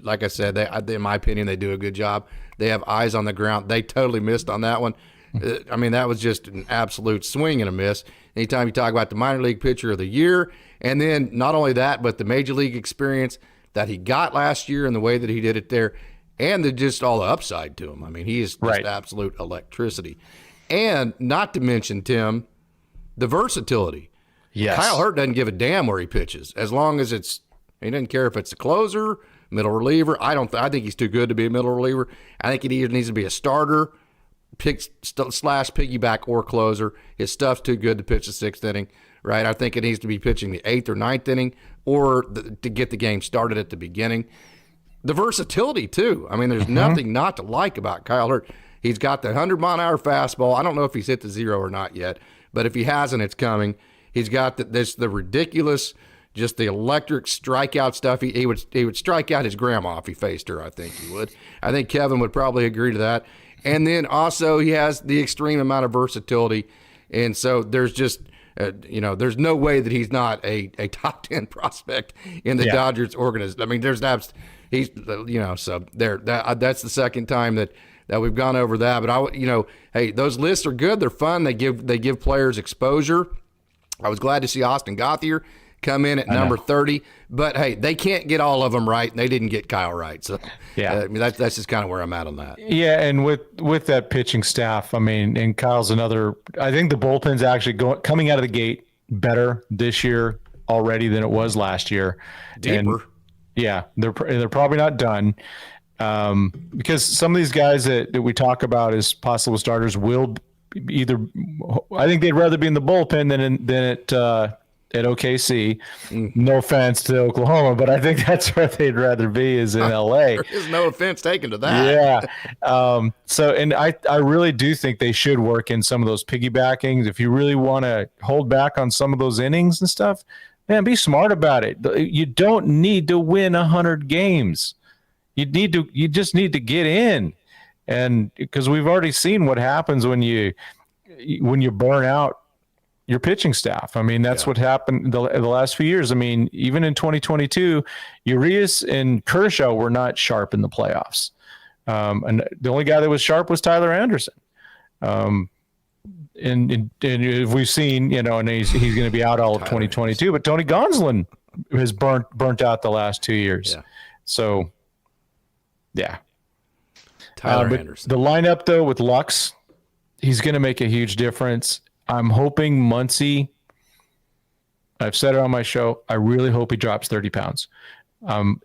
like I said, in my opinion, they do a good job. They have eyes on the ground. They totally missed on that one. I mean, that was just an absolute swing and a miss. Anytime you talk about the minor league pitcher of the year, and then not only that, but the major league experience that he got last year and the way that he did it there, and just all the upside to him. I mean, he is just absolute electricity. And not to mention, Tim, the versatility. Yes. Kyle Hurt doesn't give a damn where he pitches, as long as he doesn't care if it's a closer, middle reliever. I think he's too good to be a middle reliever. I think he either needs to be a starter, piggyback, or closer. His stuff's too good to pitch the 6th inning, right? I think it needs to be pitching the 8th or 9th inning, or to get the game started at the beginning. The versatility, too. I mean, there's nothing not to like about Kyle Hurt. He's got the 100-mile-an-hour fastball. I don't know if he's hit the 0 or not yet, but if he hasn't, it's coming. He's got the ridiculous, just the electric strikeout stuff. He would strike out his grandma if he faced her, I think he would. I think Kevin would probably agree to that. And then also he has the extreme amount of versatility. And so there's just, there's no way that he's not a top 10 prospect in the Dodgers organization. I mean, so there, that's the second time that we've gone over that. But hey, those lists are good. They're fun. They give players exposure. I was glad to see Austin Gothier come in at number 30, but hey, they can't get all of them right, and they didn't get Kyle right. So I mean, that's just kind of where I'm at on that. Yeah, and with that pitching staff, I mean, and Kyle's another. I think the bullpen's actually coming out of the gate better this year already than it was last year. Deeper. And they're probably not done. Because some of these guys that we talk about as possible starters will either, I think they'd rather be in the bullpen than at OKC. No offense to Oklahoma, but I think that's where they'd rather be, is in LA. There is no offense taken to that. Yeah. And I really do think they should work in some of those piggybackings. If you really want to hold back on some of those innings and stuff, man, be smart about it. You don't need to win 100 games. You just need to get in, and because we've already seen what happens when you burn out your pitching staff. I mean, that's what happened the last few years. I mean, even in 2022, Urias and Kershaw were not sharp in the playoffs, and the only guy that was sharp was Tyler Anderson. And we've seen, and he's going to be out all of 2022. But Tony Gonsolin has burnt out the last 2 years. Yeah. So. Yeah. Tyler but Anderson. The lineup, though, with Lux, he's going to make a huge difference. I'm hoping Muncy, I've said it on my show, I really hope he drops 30 pounds.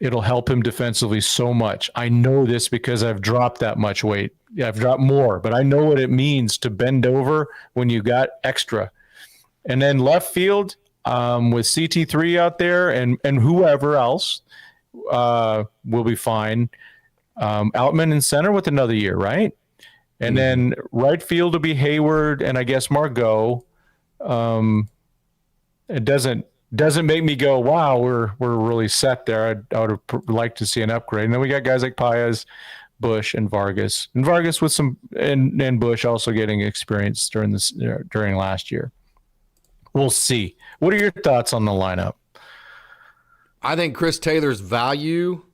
It'll help him defensively so much. I know this because I've dropped that much weight. Yeah, I've dropped more, but I know what it means to bend over when you got extra. And then left field with CT3 out there and whoever else will be fine. Outman in center with another year, right? And then right field will be Hayward and I guess Margot. It doesn't make me go, wow, we're really set there. I would have liked to see an upgrade. And then we got guys like Paez, Bush, and Vargas. And Vargas with some and Bush also getting experience during last year. We'll see. What are your thoughts on the lineup? I think Chris Taylor's value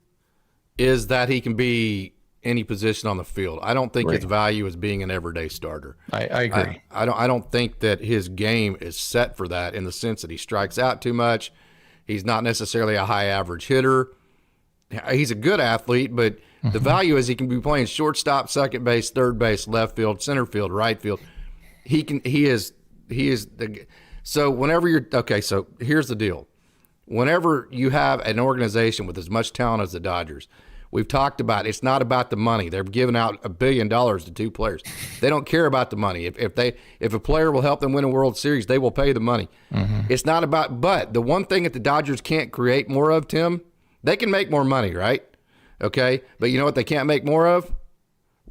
is that he can be any position on the field. I don't think his value is being an everyday starter. I agree. I don't think that his game is set for that, in the sense that he strikes out too much. He's not necessarily a high average hitter. He's a good athlete, but the value is he can be playing shortstop, second base, third base, left field, center field, right field. He is So whenever so here's the deal. Whenever you have an organization with as much talent as the Dodgers, we've talked about it's not about the money. They're giving out $1 billion to 2 players. They don't care about the money. If a player will help them win a World Series, they will pay the money. It's not about. But the one thing that the Dodgers can't create more of, Tim, they can make more money, right? Okay, but you know what they can't make more of?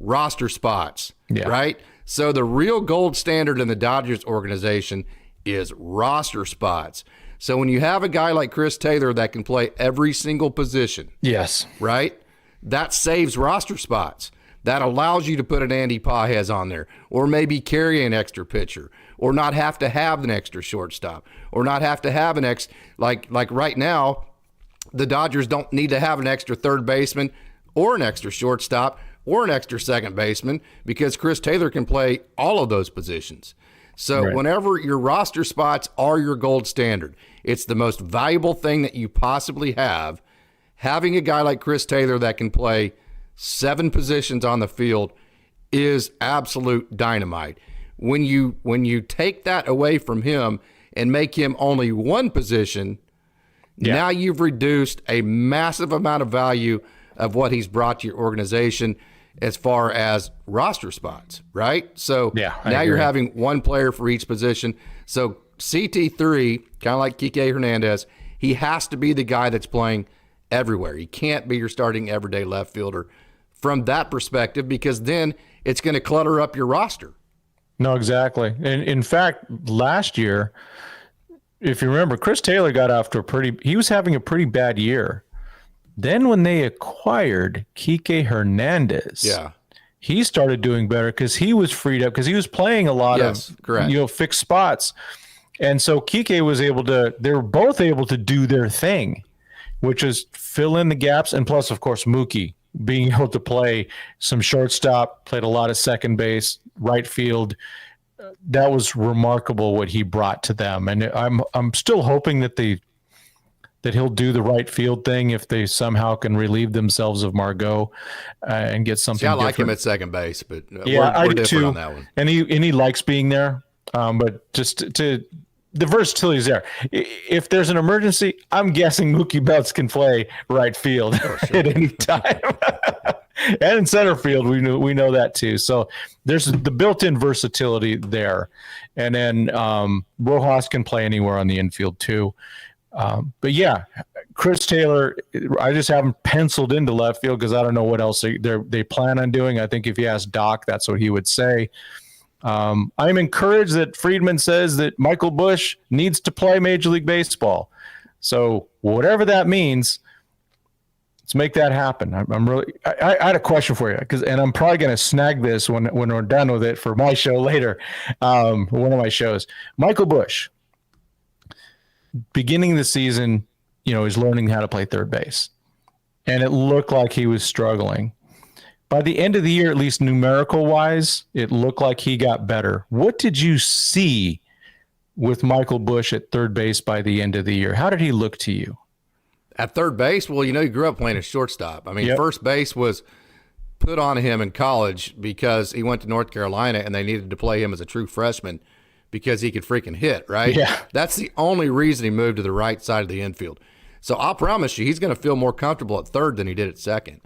Roster spots, right? So the real gold standard in the Dodgers organization is roster spots. So when you have a guy like Chris Taylor that can play every single position, yes, right, that saves roster spots. That allows you to put an Andy Pages on there, or maybe carry an extra pitcher, or not have to have an extra shortstop, or not have to have an like right now, the Dodgers don't need to have an extra third baseman or an extra shortstop or an extra second baseman because Chris Taylor can play all of those positions. So whenever your roster spots are your gold standard, it's the most valuable thing that you possibly have. Having a guy like Chris Taylor that can play 7 positions on the field is absolute dynamite. When you take that away from him and make him only one position, now you've reduced a massive amount of value of what he's brought to your organization as far as roster spots, right? So now you're having one player for each position. So CT3, kind of like Kike Hernandez, he has to be the guy that's playing everywhere. He can't be your starting everyday left fielder from that perspective because then it's going to clutter up your roster. No, exactly. And in fact, last year, if you remember, Chris Taylor got off to he was having a pretty bad year. Then when they acquired Kike Hernandez, he started doing better because he was freed up because he was playing a lot of fixed spots. And so Kike was they were both able to do their thing, which is fill in the gaps. And plus, of course, Mookie being able to play some shortstop, played a lot of second base, right field. That was remarkable what he brought to them. And I'm still hoping that he'll do the right field thing if they somehow can relieve themselves of Margot and get something. See, I like him at second base, but I we're do different too. on that one. And he likes being there, but just to the versatility is there. If there's an emergency, I'm guessing Mookie Betts can play right field at any time. And in center field, we know that too. So there's the built-in versatility there. And then Rojas can play anywhere on the infield too. But yeah, Chris Taylor, I just have him penciled into left field because I don't know what else they plan on doing. I think if you ask Doc, that's what he would say. I'm encouraged that Friedman says that Michael Busch needs to play Major League Baseball. So whatever that means, let's make that happen. I had a question for you and I'm probably going to snag this when we're done with it for my show later. One of my shows, Michael Busch. Beginning of the season, he's learning how to play third base. And it looked like he was struggling. By the end of the year, at least numerical wise, it looked like he got better. What did you see with Michael Busch at third base by the end of the year? How did he look to you? At third base, well, he grew up playing a shortstop. I mean, first base was put on him in college because he went to North Carolina and they needed to play him as a true freshman because he could freaking hit, right? Yeah. That's the only reason he moved to the right side of the infield. So I'll promise you, he's going to feel more comfortable at third than he did at second.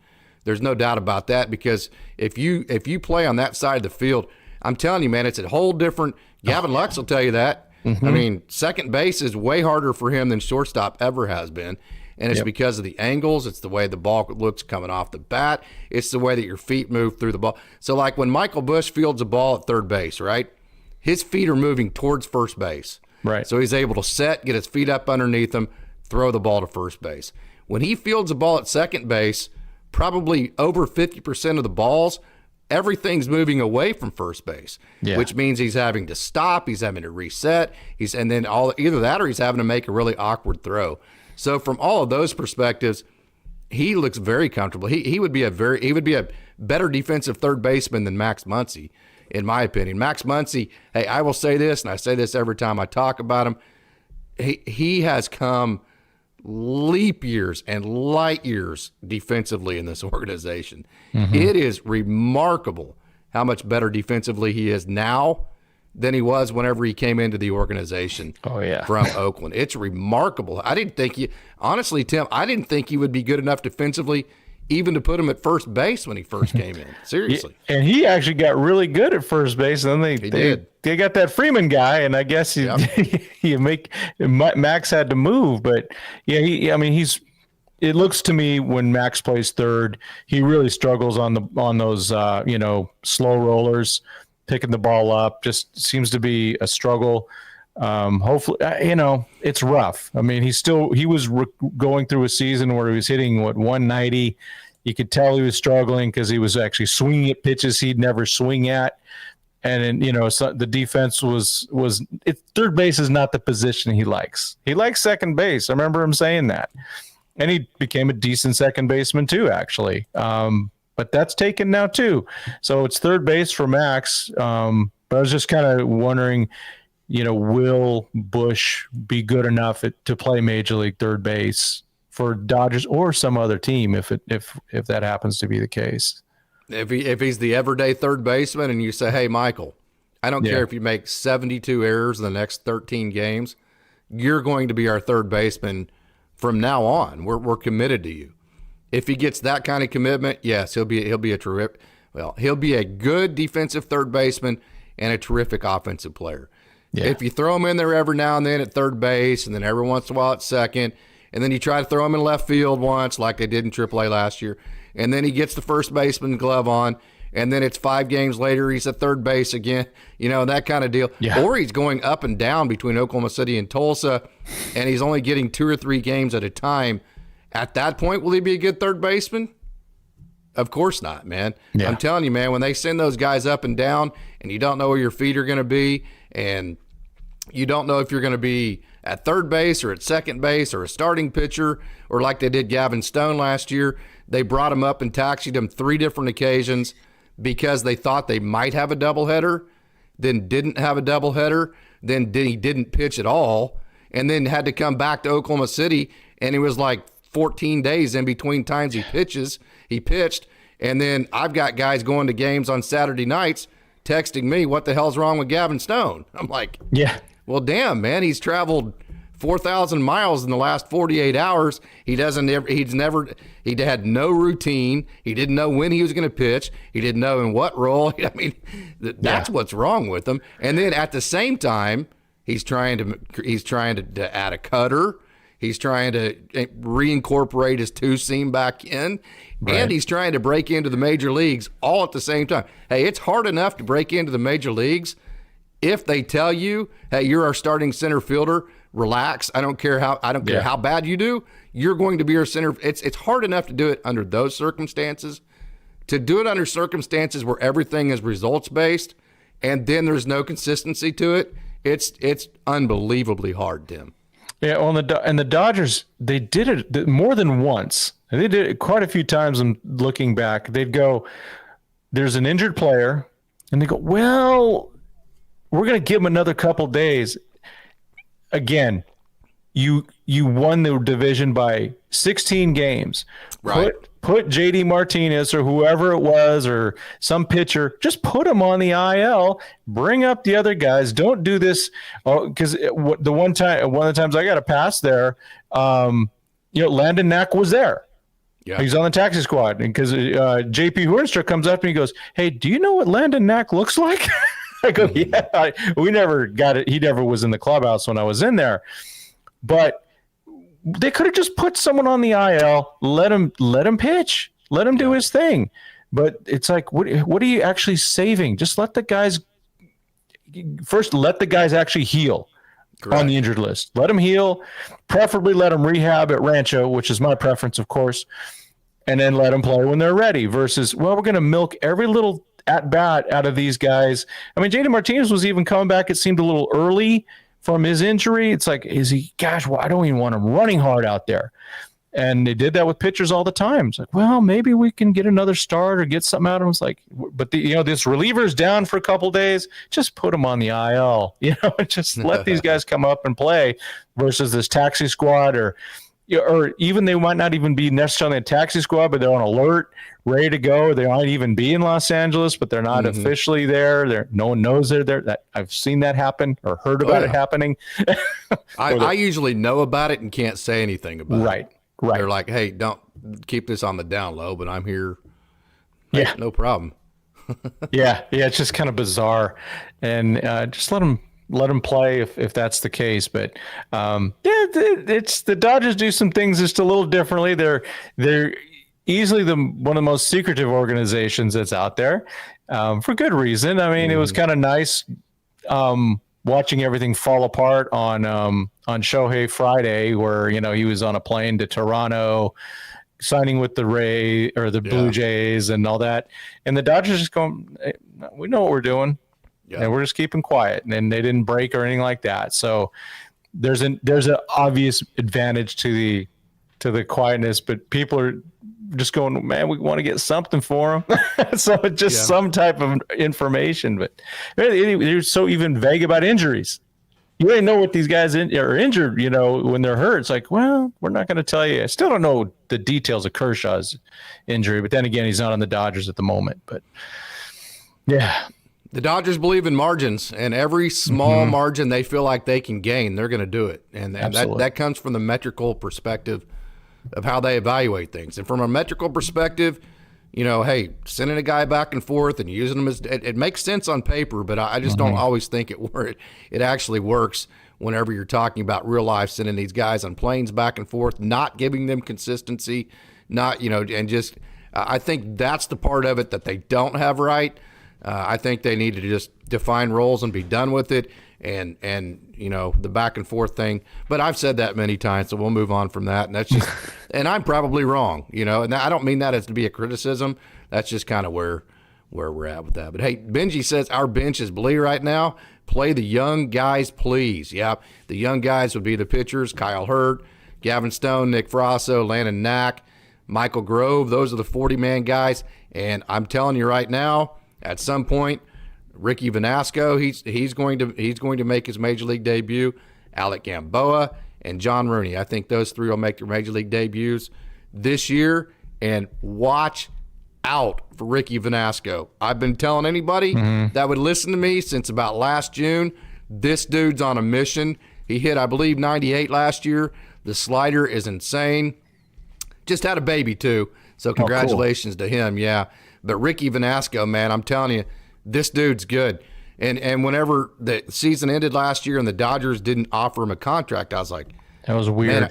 There's no doubt about that because if you play on that side of the field, I'm telling you, man, it's a whole different. Gavin Lux will tell you that. Mm-hmm. I mean, second base is way harder for him than shortstop ever has been. And it's because of the angles. It's the way the ball looks coming off the bat. It's the way that your feet move through the ball. So like when Michael Busch fields a ball at third base, right? His feet are moving towards first base. Right. So he's able to get his feet up underneath him, throw the ball to first base. When he fields a ball at second base, probably over 50% of the balls, everything's moving away from first base, which means he's having to stop, he's having to reset, either that or he's having to make a really awkward throw. So from all of those perspectives, he looks very comfortable. He would be a better defensive third baseman than Max Muncy, in my opinion. Max Muncy, hey, I will say this, and I say this every time I talk about him, he has come leap years and light years defensively in this organization. Mm-hmm. It is remarkable how much better defensively he is now than he was whenever he came into the organization. Oh yeah, from Oakland. It's remarkable. I didn't think honestly, Tim, I didn't think he would be good enough defensively even to put him at first base when he first came in. Seriously. And he actually got really good at first base. And then they got that Freeman guy, and I guess Max had to move. But yeah, it looks to me when Max plays third, he really struggles on those slow rollers, picking the ball up. Just seems to be a struggle. Hopefully, it's rough. I mean, he was going through a season where he was hitting 190. You could tell he was struggling because he was actually swinging at pitches he'd never swing at. And then, so the defense was third base is not the position he likes. He likes second base. I remember him saying that. And he became a decent second baseman too, actually. But that's taken now too. So it's third base for Max. But I was just kind of wondering, will Bush be good enough to play Major League third base for Dodgers or some other team if that happens to be the case? If he's the everyday third baseman and you say, hey, Michael, I don't care if you make 72 errors in the next 13 games, you're going to be our third baseman from now on. We're committed to you. If he gets that kind of commitment, yes, he'll be a terrific. Well, he'll be a good defensive third baseman and a terrific offensive player. Yeah. If you throw him in there every now and then at third base, and then every once in a while at second, and then you try to throw him in left field once, like they did in AAA last year, and then he gets the first baseman glove on, and then it's 5 games later he's at third base again, that kind of deal. Yeah. Or he's going up and down between Oklahoma City and Tulsa, and he's only getting 2 or 3 games at a time. At that point, will he be a good third baseman? Of course not, man. Yeah. I'm telling you, man, when they send those guys up and down and you don't know where your feet are going to be and you don't know if you're going to be at third base or at second base or a starting pitcher or like they did Gavin Stone last year, they brought him up and taxied him 3 different occasions because they thought they might have a doubleheader, then didn't have a doubleheader, then he didn't pitch at all, and then had to come back to Oklahoma City, and it was like 14 days in between times he pitched, and then I've got guys going to games on Saturday nights texting me, what the hell's wrong with Gavin Stone? I'm like, yeah. Well, damn, man, he's traveled 4,000 miles in the last 48 hours. He had no routine. He didn't know when he was going to pitch. He didn't know in what role. I mean, that's what's wrong with him. And then at the same time, he's trying to add a cutter. He's trying to reincorporate his 2-seam back in, and he's trying to break into the major leagues all at the same time. Hey, it's hard enough to break into the major leagues if they tell you, hey, you're our starting center fielder, relax. I don't care how bad you do. You're going to be our center. It's hard enough to do it under those circumstances. To do it under circumstances where everything is results based, and then there's no consistency to it, it's unbelievably hard, Tim. Yeah, well, and the Dodgers, they did it more than once. And they did it quite a few times. And looking back, they'd go, there's an injured player, and they go, well, we're going to give him another couple days. Again, you won the division by 16 games. Right. Put JD Martinez or whoever it was or some pitcher, just put him on the IL, bring up the other guys. Don't do this because one of the times I got a pass there, Landon Knack was there. Yeah. He's on the taxi squad because JP Hoornstra comes up and he goes, hey, do you know what Landon Knack looks like? I go, yeah, we never got it. He never was in the clubhouse when I was in there, but they could have just put someone on the IL, let him pitch, let him do his thing. But it's like, what are you actually saving? Just let the guys actually heal. Correct. On the injured list. Let them heal, preferably let them rehab at Rancho, which is my preference, of course, and then let them play when they're ready versus, well, we're going to milk every little at-bat out of these guys. I mean, JD Martinez was even coming back, it seemed a little early from his injury. It's like, I don't even want him running hard out there. And they did that with pitchers all the time. It's like, well, maybe we can get another start or get something out of him. It's like, but this reliever's down for a couple days. Just put him on the IL. Just let these guys come up and play versus this taxi squad or, or even they might not even be necessarily a taxi squad, but they're on alert, ready to go. They might even be in Los Angeles, but they're not officially there. No one knows they're there. I've seen that happen or heard about it happening. I usually know about it and can't say anything about it. Right. They're like, hey, don't keep this on the down low, but I'm here. Hey, no problem. yeah. It's just kind of bizarre, and just let them play if that's the case. But it's the Dodgers do some things just a little differently. They're easily one of the most secretive organizations that's out there, for good reason. I mean, it was kind of nice watching everything fall apart on Shohei Friday, where he was on a plane to Toronto, signing with the Blue Jays and all that, and the Dodgers just going, hey, we know what we're doing, and we're just keeping quiet, and they didn't break or anything like that. So there's an obvious advantage to the quietness, but people are just going, man, we want to get something for them. So it's just some type of information, but they're so even vague about injuries. You ain't know what these guys are injured, when they're hurt. It's like, well, we're not going to tell you. I still don't know the details of Kershaw's injury, but then again, he's not on the Dodgers at the moment. But yeah. The Dodgers believe in margins, and every small margin they feel like they can gain, they're going to do it. And that comes from the metrical perspective of how they evaluate things. And from a metrical perspective, hey, sending a guy back and forth and using him it makes sense on paper, but I just don't always think it actually works whenever you're talking about real life, sending these guys on planes back and forth, not giving them consistency, and just I think that's the part of it that they don't have right. I think they need to just define roles and be done with it, and the back and forth thing. But I've said that many times, so we'll move on from that. And that's just, and I'm probably wrong, and I don't mean that as to be a criticism. That's just kind of where we're at with that. But hey, Benji says our bench is bleak right now. Play the young guys, please. Yeah, the young guys would be the pitchers: Kyle Hurd, Gavin Stone, Nick Frasso, Landon Knack, Michael Grove. Those are the 40-man guys. And I'm telling you right now, at some point, Ricky Vanasco, he's going to make his major league debut. Alec Gamboa and John Rooney. I think those three will make their major league debuts this year. And watch out for Ricky Vanasco. I've been telling anybody that would listen to me since about last June, this dude's on a mission. He hit, I believe, 98 last year. The slider is insane. Just had a baby, too. So congratulations to him, yeah. But Ricky Vanasco, man, I'm telling you, this dude's good. And whenever the season ended last year and the Dodgers didn't offer him a contract, I was like, that was weird.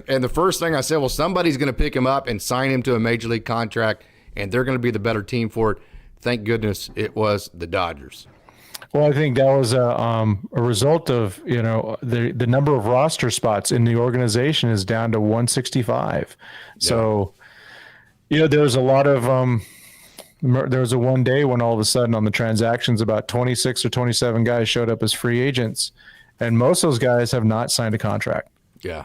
And the first thing I said, well, somebody's going to pick him up and sign him to a major league contract, and they're going to be the better team for it. Thank goodness it was the Dodgers. Well, I think that was a result of, the number of roster spots in the organization is down to 165. Yeah. So, there's a lot of there was a one day when all of a sudden on the transactions about 26 or 27 guys showed up as free agents, and most of those guys have not signed a contract. Yeah.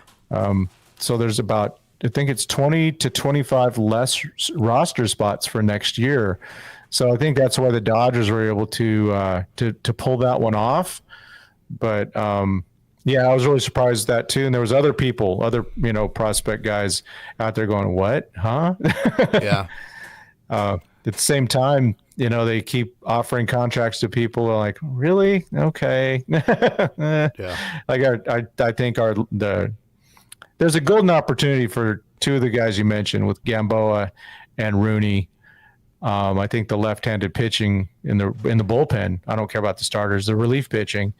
So there's about, I think it's 20 to 25 less roster spots for next year. So I think that's why the Dodgers were able to pull that one off. But I was really surprised at that too. And there was other prospect guys out there going, "What? Huh?" Yeah. At the same time, they keep offering contracts to people like, really? Okay. Yeah. Like I think there's a golden opportunity for two of the guys you mentioned with Gamboa and Rooney. I think the left-handed pitching in the bullpen, I don't care about the starters, the relief pitching,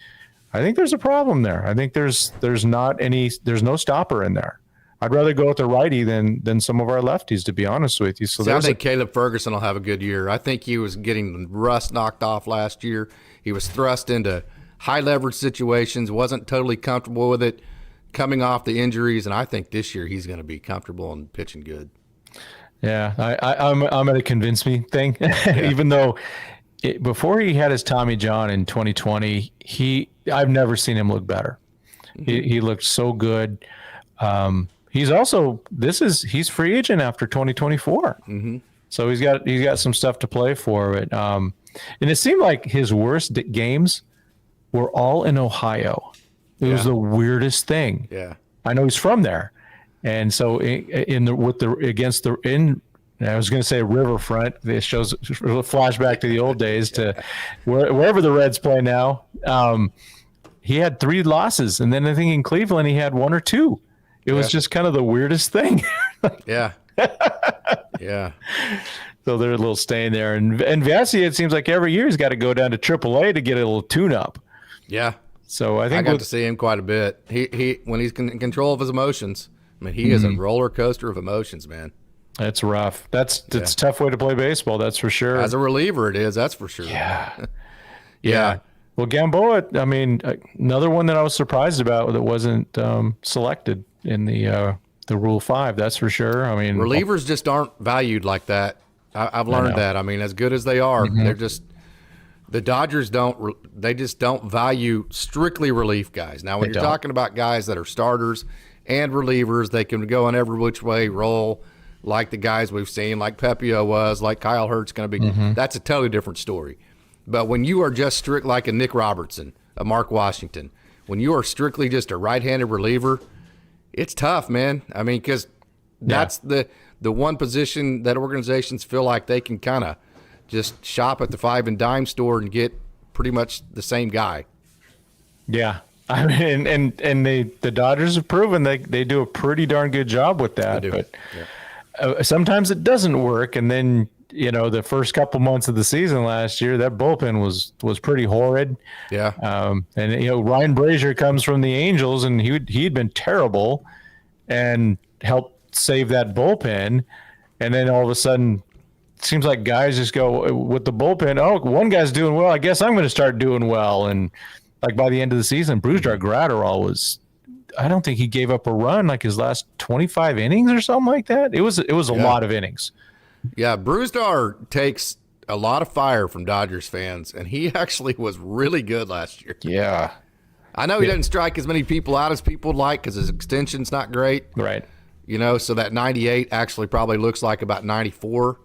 I think there's a problem there. I think there's no stopper in there. I'd rather go with the righty than some of our lefties, to be honest with you. So I think Caleb Ferguson will have a good year. I think he was getting the rust knocked off last year. He was thrust into high leverage situations, wasn't totally comfortable with it, coming off the injuries, and I think this year he's going to be comfortable and pitching good. Yeah, I'm at a convince me thing. Yeah. Even though before he had his Tommy John in 2020, I've never seen him look better. Mm-hmm. He looked so good. He's also he's free agent after 2024. Mm-hmm. So he's got some stuff to play for. But and it seemed like his worst games were all in Ohio. It was the weirdest thing. Yeah, I know he's from there, And so I was going to say riverfront. This shows a flashback to the old days to wherever the Reds play now. He had 3 losses, and then I think in Cleveland he had 1 or 2. It was just kind of the weirdest thing. Yeah. Yeah. So they're a little staying there. And Vassie, it seems like every year he's got to go down to AAA to get a little tune-up. Yeah. So I think I got to see him quite a bit. He when he's in control of his emotions, I mean, he is a roller coaster of emotions, man. That's rough. That's a tough way to play baseball, that's for sure. As a reliever, it is, that's for sure. Yeah. Yeah. Well, Gamboa, I mean, another one that I was surprised about that wasn't selected in the Rule 5, that's for sure. I mean, relievers just aren't valued like that. I've learned that. I mean, as good as they are, they're just the Dodgers they just don't value strictly relief guys. Now, when you're talking about guys that are starters and relievers, they can go in every which way, roll like the guys we've seen, like Pepio was, like Kyle Hurt's going to be. That's a totally different story. But when you are just strict like a Nick Robertson, a Mark Washington, when you are strictly just a right-handed reliever, it's tough, man. I mean, because that's the one position that organizations feel like they can kind of just shop at the 5 and dime store and get pretty much the same guy. Yeah. I mean, and the Dodgers have proven they do a pretty darn good job with that. They do. But sometimes it doesn't work. And then, the first couple months of the season last year, that bullpen was pretty horrid. Yeah. And, Ryan Brazier comes from the Angels, and he'd been terrible and helped save that bullpen. And then all of a sudden, it seems like guys just go with the bullpen. Oh, one guy's doing well. I guess I'm going to start doing well. And like by the end of the season, Brusdar Graterol I don't think he gave up a run like his last 25 innings or something like that. It was a lot of innings. Yeah, Brusdar takes a lot of fire from Dodgers fans, and he actually was really good last year. Yeah. I know he doesn't strike as many people out as people would like because his extension's not great. Right. So that 98 actually probably looks like about 94.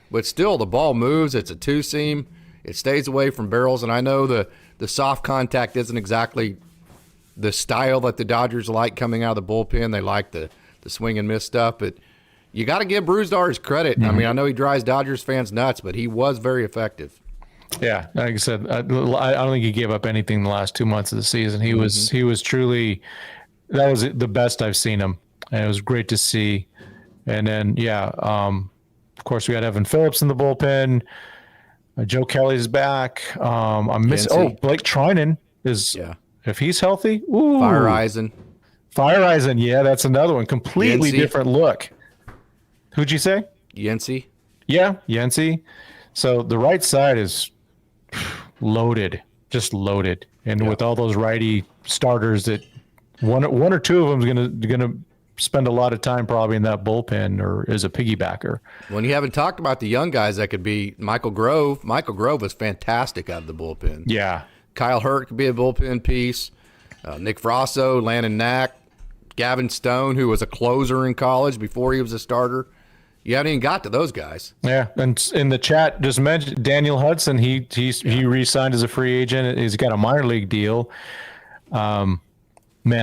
But still, the ball moves. It's a two-seam. It stays away from barrels. And I know the soft contact isn't exactly the style that the Dodgers like coming out of the bullpen. They like the swing and miss stuff. But you got to give Brusdar his credit. I mean, I know he drives Dodgers fans nuts, but he was very effective. Yeah, like I said, I don't think he gave up anything the last 2 months of the season. He was truly, that was the best I've seen him, and it was great to see. And then, of course, we got Evan Phillips in the bullpen. Joe Kelly's back. I'm missing. Oh, Blake Trinan is. Yeah. If he's healthy, ooh. Fire Eisen. Yeah, that's another one. Completely different look. Who'd you say? Yancey. Yeah, Yancey. So the right side is loaded, just loaded, and with all those righty starters, that one or two of them is gonna spend a lot of time probably in that bullpen or as a piggybacker. When you haven't talked about the young guys, that could be Michael Grove. Michael Grove was fantastic out of the bullpen. Yeah. Kyle Hurt could be a bullpen piece. Nick Frasso, Landon Knack, Gavin Stone, who was a closer in college before he was a starter. You haven't even got to those guys. Yeah, and in the chat just mentioned Daniel Hudson. He re-signed as a free agent. He's got a minor league deal. Man,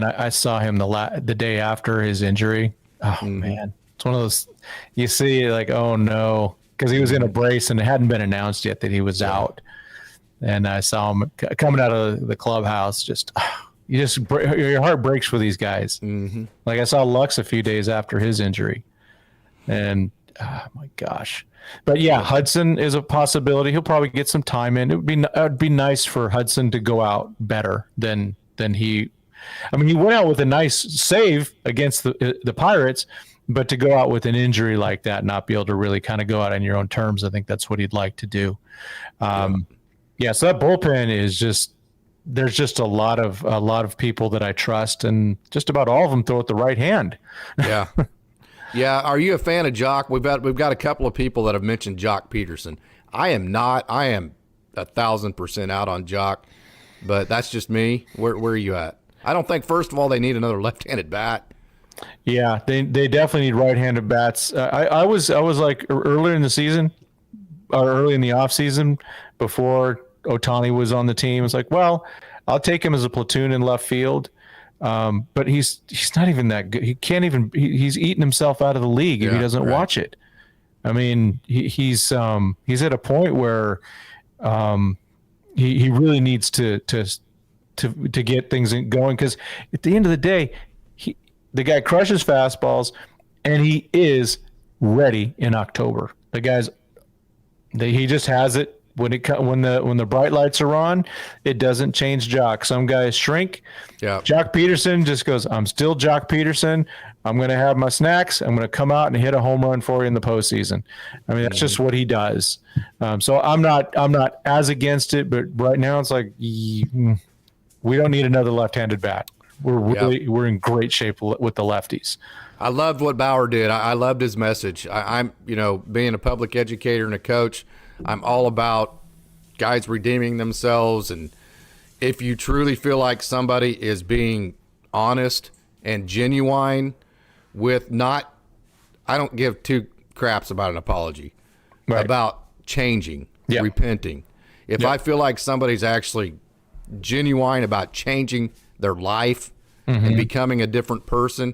I saw him the day after his injury. Oh man, it's one of those you see like, oh no, because he was in a brace and it hadn't been announced yet that he was out. And I saw him coming out of the clubhouse. Your heart breaks for these guys. Mm-hmm. Like I saw Lux a few days after his injury. And oh my gosh, but yeah, Hudson is a possibility. He'll probably get some time in. It would be nice for Hudson to go out better than he. I mean, he went out with a nice save against the Pirates, but to go out with an injury like that, not be able to really kind of go out on your own terms, I think that's what he'd like to do. So that bullpen is just. There's just a lot of people that I trust, and just about all of them throw it the right hand. Yeah. Yeah, are you a fan of Jock? We've got a couple of people that have mentioned Jock Peterson. I am not. I am 1,000% out on Jock, but that's just me. Where are you at? I don't think, first of all, they need another left-handed bat. Yeah, they definitely need right-handed bats. I was like earlier in the season, or early in the off season, before Ohtani was on the team. It's like, well, I'll take him as a platoon in left field. But he's not even that good. He can't even. He's eating himself out of the league if he doesn't watch it. I mean, he's at a point where he really needs to get things going, because at the end of the day, the guy crushes fastballs, and he is ready in October. He just has it. When the bright lights are on, it doesn't change Jock. Some guys shrink. Yeah. Jock Peterson just goes, I'm still Jock Peterson. I'm going to have my snacks. I'm going to come out and hit a home run for you in the postseason. I mean, that's just what he does. So I'm not as against it, but right now it's like, we don't need another left-handed bat. We're in great shape with the lefties. I loved what Bauer did. I loved his message. I'm being a public educator and a coach, I'm all about guys redeeming themselves. And if you truly feel like somebody is being honest and genuine with I don't give two craps about an apology, about changing, repenting. If I feel like somebody's actually genuine about changing their life and becoming a different person,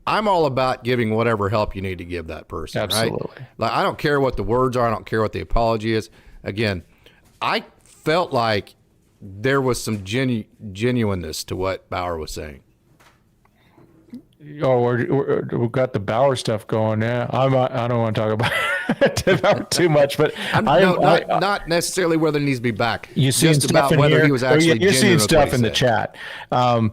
I'm all about giving whatever help you need to give that person. Absolutely. Right? Like, I don't care what the words are. I don't care what the apology is. Again, I felt like there was some genuineness to what Bauer was saying. Oh, we've got the Bauer stuff going. Yeah, I don't want to talk about it too much, but not necessarily whether he needs to be back. You see just about whether he was actually. You're seeing stuff in the chat. I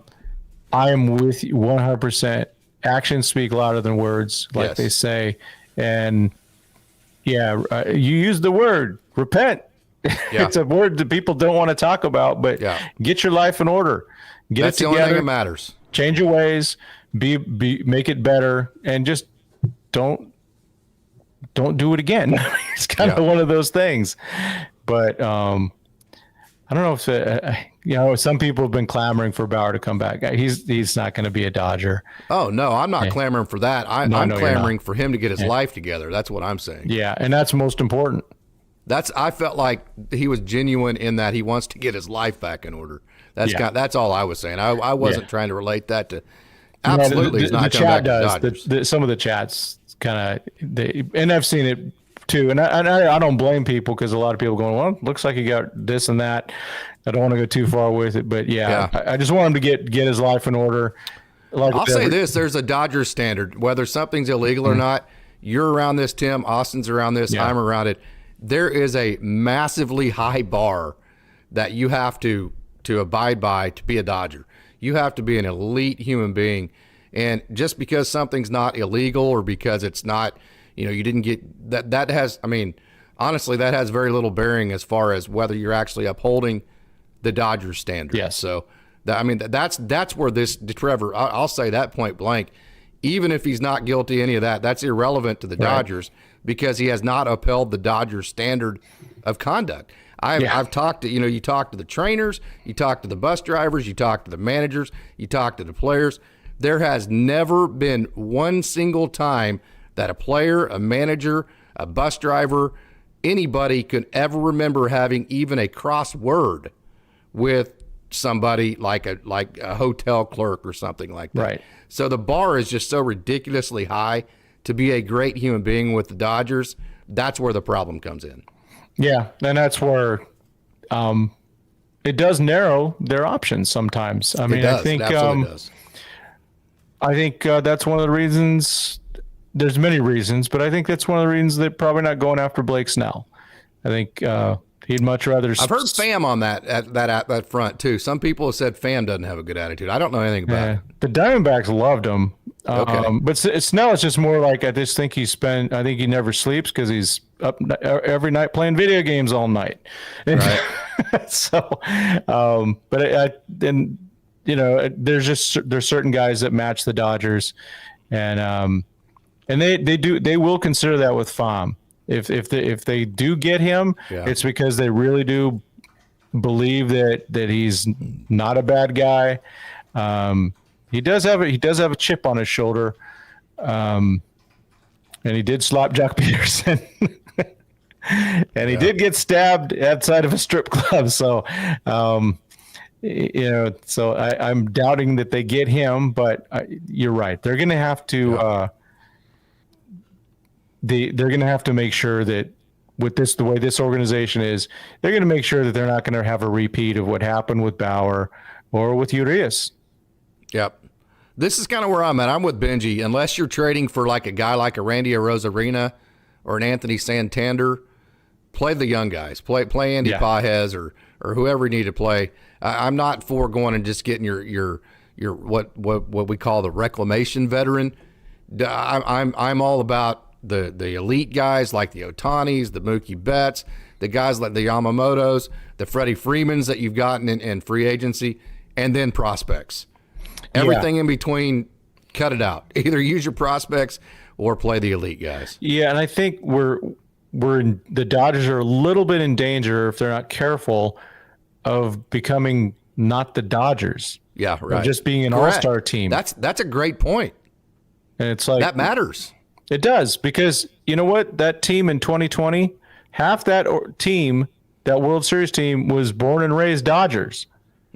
am with you 100%. Actions speak louder than words, like they say. And you use the word repent. Yeah. It's a word that people don't want to talk about, but get your life in order. That's it together. The only thing that matters. Change your ways. Make it better, and just don't do it again. It's kind of one of those things. But I don't know if some people have been clamoring for Bauer to come back. He's not going to be a Dodger. Oh no, I'm not clamoring for that. I'm clamoring for him to get his life together. That's what I'm saying. Yeah, and that's most important. I felt like he was genuine in that he wants to get his life back in order. That's all I was saying. I wasn't trying to relate that to. Absolutely, he's not coming back to Dodgers. Some of the chats kind of, and I've seen it too, and I don't blame people, because a lot of people going, well, looks like he got this and that. I don't want to go too far with it, but I just want him to get his life in order. I'll say this: there's a Dodgers standard. Whether something's illegal or not, you're around this, Tim. Austin's around this. I'm around it. There is a massively high bar that you have to abide by to be a Dodger. You have to be an elite human being. And just because something's not illegal, or because it's not, you didn't get that has, honestly, that has very little bearing as far as whether you're actually upholding the Dodgers standard. Yes. So that's where this Trevor, I'll say that point blank, even if he's not guilty of any of that, that's irrelevant to the Dodgers, because he has not upheld the Dodgers standard of conduct. I've talked to, you talk to the trainers, you talk to the bus drivers, you talk to the managers, you talk to the players. There has never been one single time that a player, a manager, a bus driver, anybody could ever remember having even a crossword with somebody like a hotel clerk or something like that. Right. So the bar is just so ridiculously high to be a great human being with the Dodgers. That's where the problem comes in. Yeah, and that's where it does narrow their options sometimes. I think it absolutely does. I think that's one of the reasons. There's many reasons, but I think that's one of the reasons they're probably not going after Blake Snell. I think he'd much rather. I've heard Pham on that front too. Some people have said Pham doesn't have a good attitude. I don't know anything about it. The Diamondbacks loved him. Okay. But Snell is just more like, I just think I think he never sleeps because he's up every night playing video games all night. Right. So, there's certain guys that match the Dodgers, and they will consider that with Pham. If they do get him, it's because they really do believe that he's not a bad guy. He does have a chip on his shoulder, and he did slap Jock Peterson, and he did get stabbed outside of a strip club. So So I'm doubting that they get him, but you're right. They're going to have to, they're going to have to make sure that with this, the way this organization is, they're going to make sure that they're not going to have a repeat of what happened with Bauer or with Urias. Yep. This is kind of where I'm at. I'm with Benji. Unless you're trading for like a guy like a Randy Arozarena or an Anthony Santander, play the young guys. Play Andy Pages or whoever you need to play. I'm not for going and just getting your what we call the reclamation veteran. I'm all about the elite guys like the Otanis, the Mookie Betts, the guys like the Yamamotos, the Freddie Freemans that you've gotten in free agency, and then prospects. Everything in between, cut it out. Either use your prospects or play the elite guys. Yeah, and I think the Dodgers are a little bit in danger if they're not careful of becoming not the Dodgers. Yeah, right. Of just being an all-star team. That's a great point. And it's like that matters. It does, because you know what? That team in 2020, half that team, that World Series team, was born and raised Dodgers.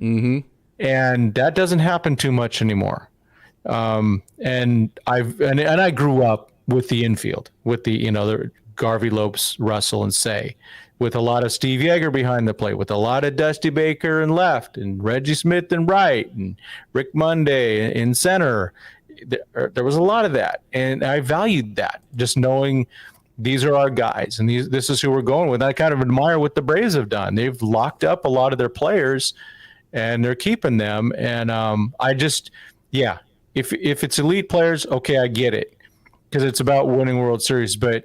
Mm-hmm. And that doesn't happen too much anymore. And I grew up with the infield, with the Garvey, Lopes, Russell, and Say, with a lot of Steve Yeager behind the plate, with a lot of Dusty Baker in left, and Reggie Smith in right, and Rick Monday in center. There was a lot of that, and I valued that, just knowing these are our guys, and this is who we're going with. I kind of admire what the Braves have done. They've locked up a lot of their players, and they're keeping them. And if it's elite players, okay, I get it, because it's about winning World Series. But,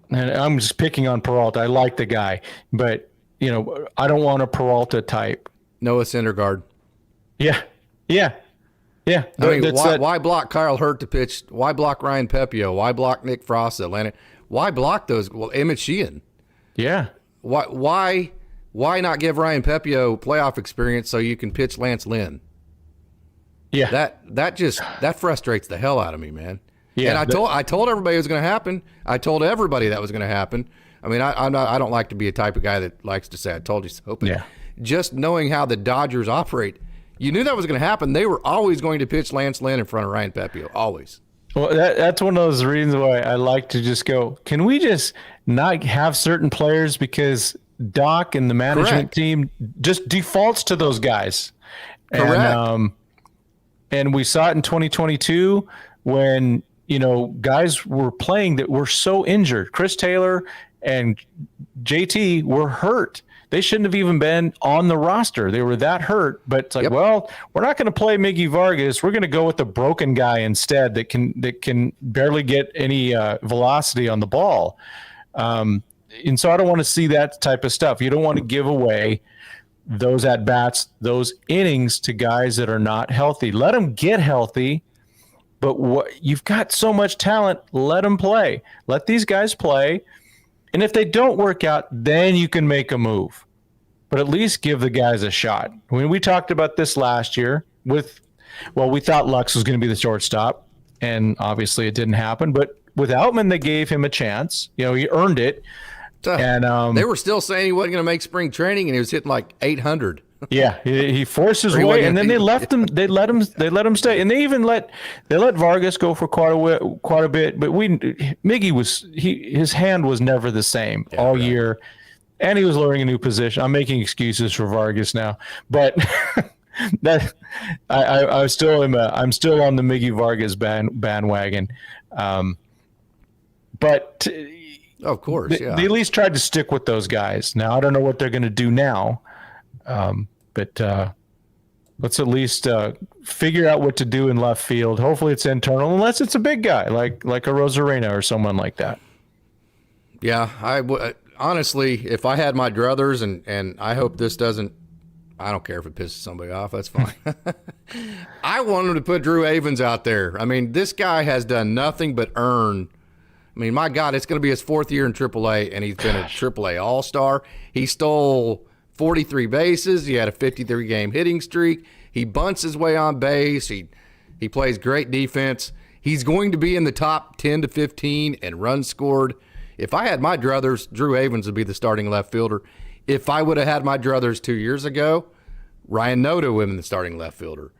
and I'm just picking on Peralta. I like the guy, but I don't want a Peralta type. Noah Syndergaard. Yeah. I mean, why block Kyle Hurt to pitch? Why block Ryan Pepio? Why block Nick Frost at Atlanta? Why block those? Well, Emmett Sheehan. Yeah. Why not give Ryan Pepio playoff experience so you can pitch Lance Lynn? Yeah. That frustrates the hell out of me, man. Yeah. And I told everybody it was going to happen. I told everybody that was going to happen. I mean, I don't like to be a type of guy that likes to say I told you so. But just knowing how the Dodgers operate, you knew that was going to happen. They were always going to pitch Lance Lynn in front of Ryan Pepio, always. Well, that's one of those reasons why I like to just go, can we just not have certain players, because Doc and the management team just defaults to those guys. Correct. And we saw it in 2022 when, guys were playing that were so injured. Chris Taylor and JT were hurt. They shouldn't have even been on the roster. They were that hurt. But it's like, well, we're not going to play Miggy Vargas. We're going to go with the broken guy instead that can barely get any velocity on the ball. And so I don't want to see that type of stuff. You don't want to give away those at-bats, those innings to guys that are not healthy. Let them get healthy. But you've got so much talent, let them play. Let these guys play. And if they don't work out, then you can make a move. But at least give the guys a shot. When we talked about this last year we thought Lux was going to be the shortstop, and obviously it didn't happen. But with Outman, they gave him a chance. He earned it. And they were still saying he wasn't going to make spring training, and he was hitting like 800. Yeah, he forced his way, and then they left him. They let him stay, and they let Vargas go for quite a bit. But Miggy his hand was never the same all year, and he was learning a new position. I'm making excuses for Vargas now, but I'm still on the Miggy Vargas bandwagon. But of course, they at least tried to stick with those guys. Now I don't know what they're going to do now. But let's at least figure out what to do in left field. Hopefully it's internal, unless it's a big guy like a Rosarena or someone like that. Yeah, honestly, if I had my druthers, and I hope this doesn't, I don't care if it pisses somebody off. That's fine. I want him to put Drew Avens out there. I mean, this guy has done nothing but earn. I mean, my God, it's going to be his fourth year in AAA, and he's been a AAA All-Star. He stole 43 bases. He had a 53-game hitting streak. He bunts his way on base. He plays great defense. He's going to be in the top 10 to 15 in runs scored. If I had my druthers, Drew Avens would be the starting left fielder. If I would have had my druthers 2 years ago, Ryan Noda would have been the starting left fielder.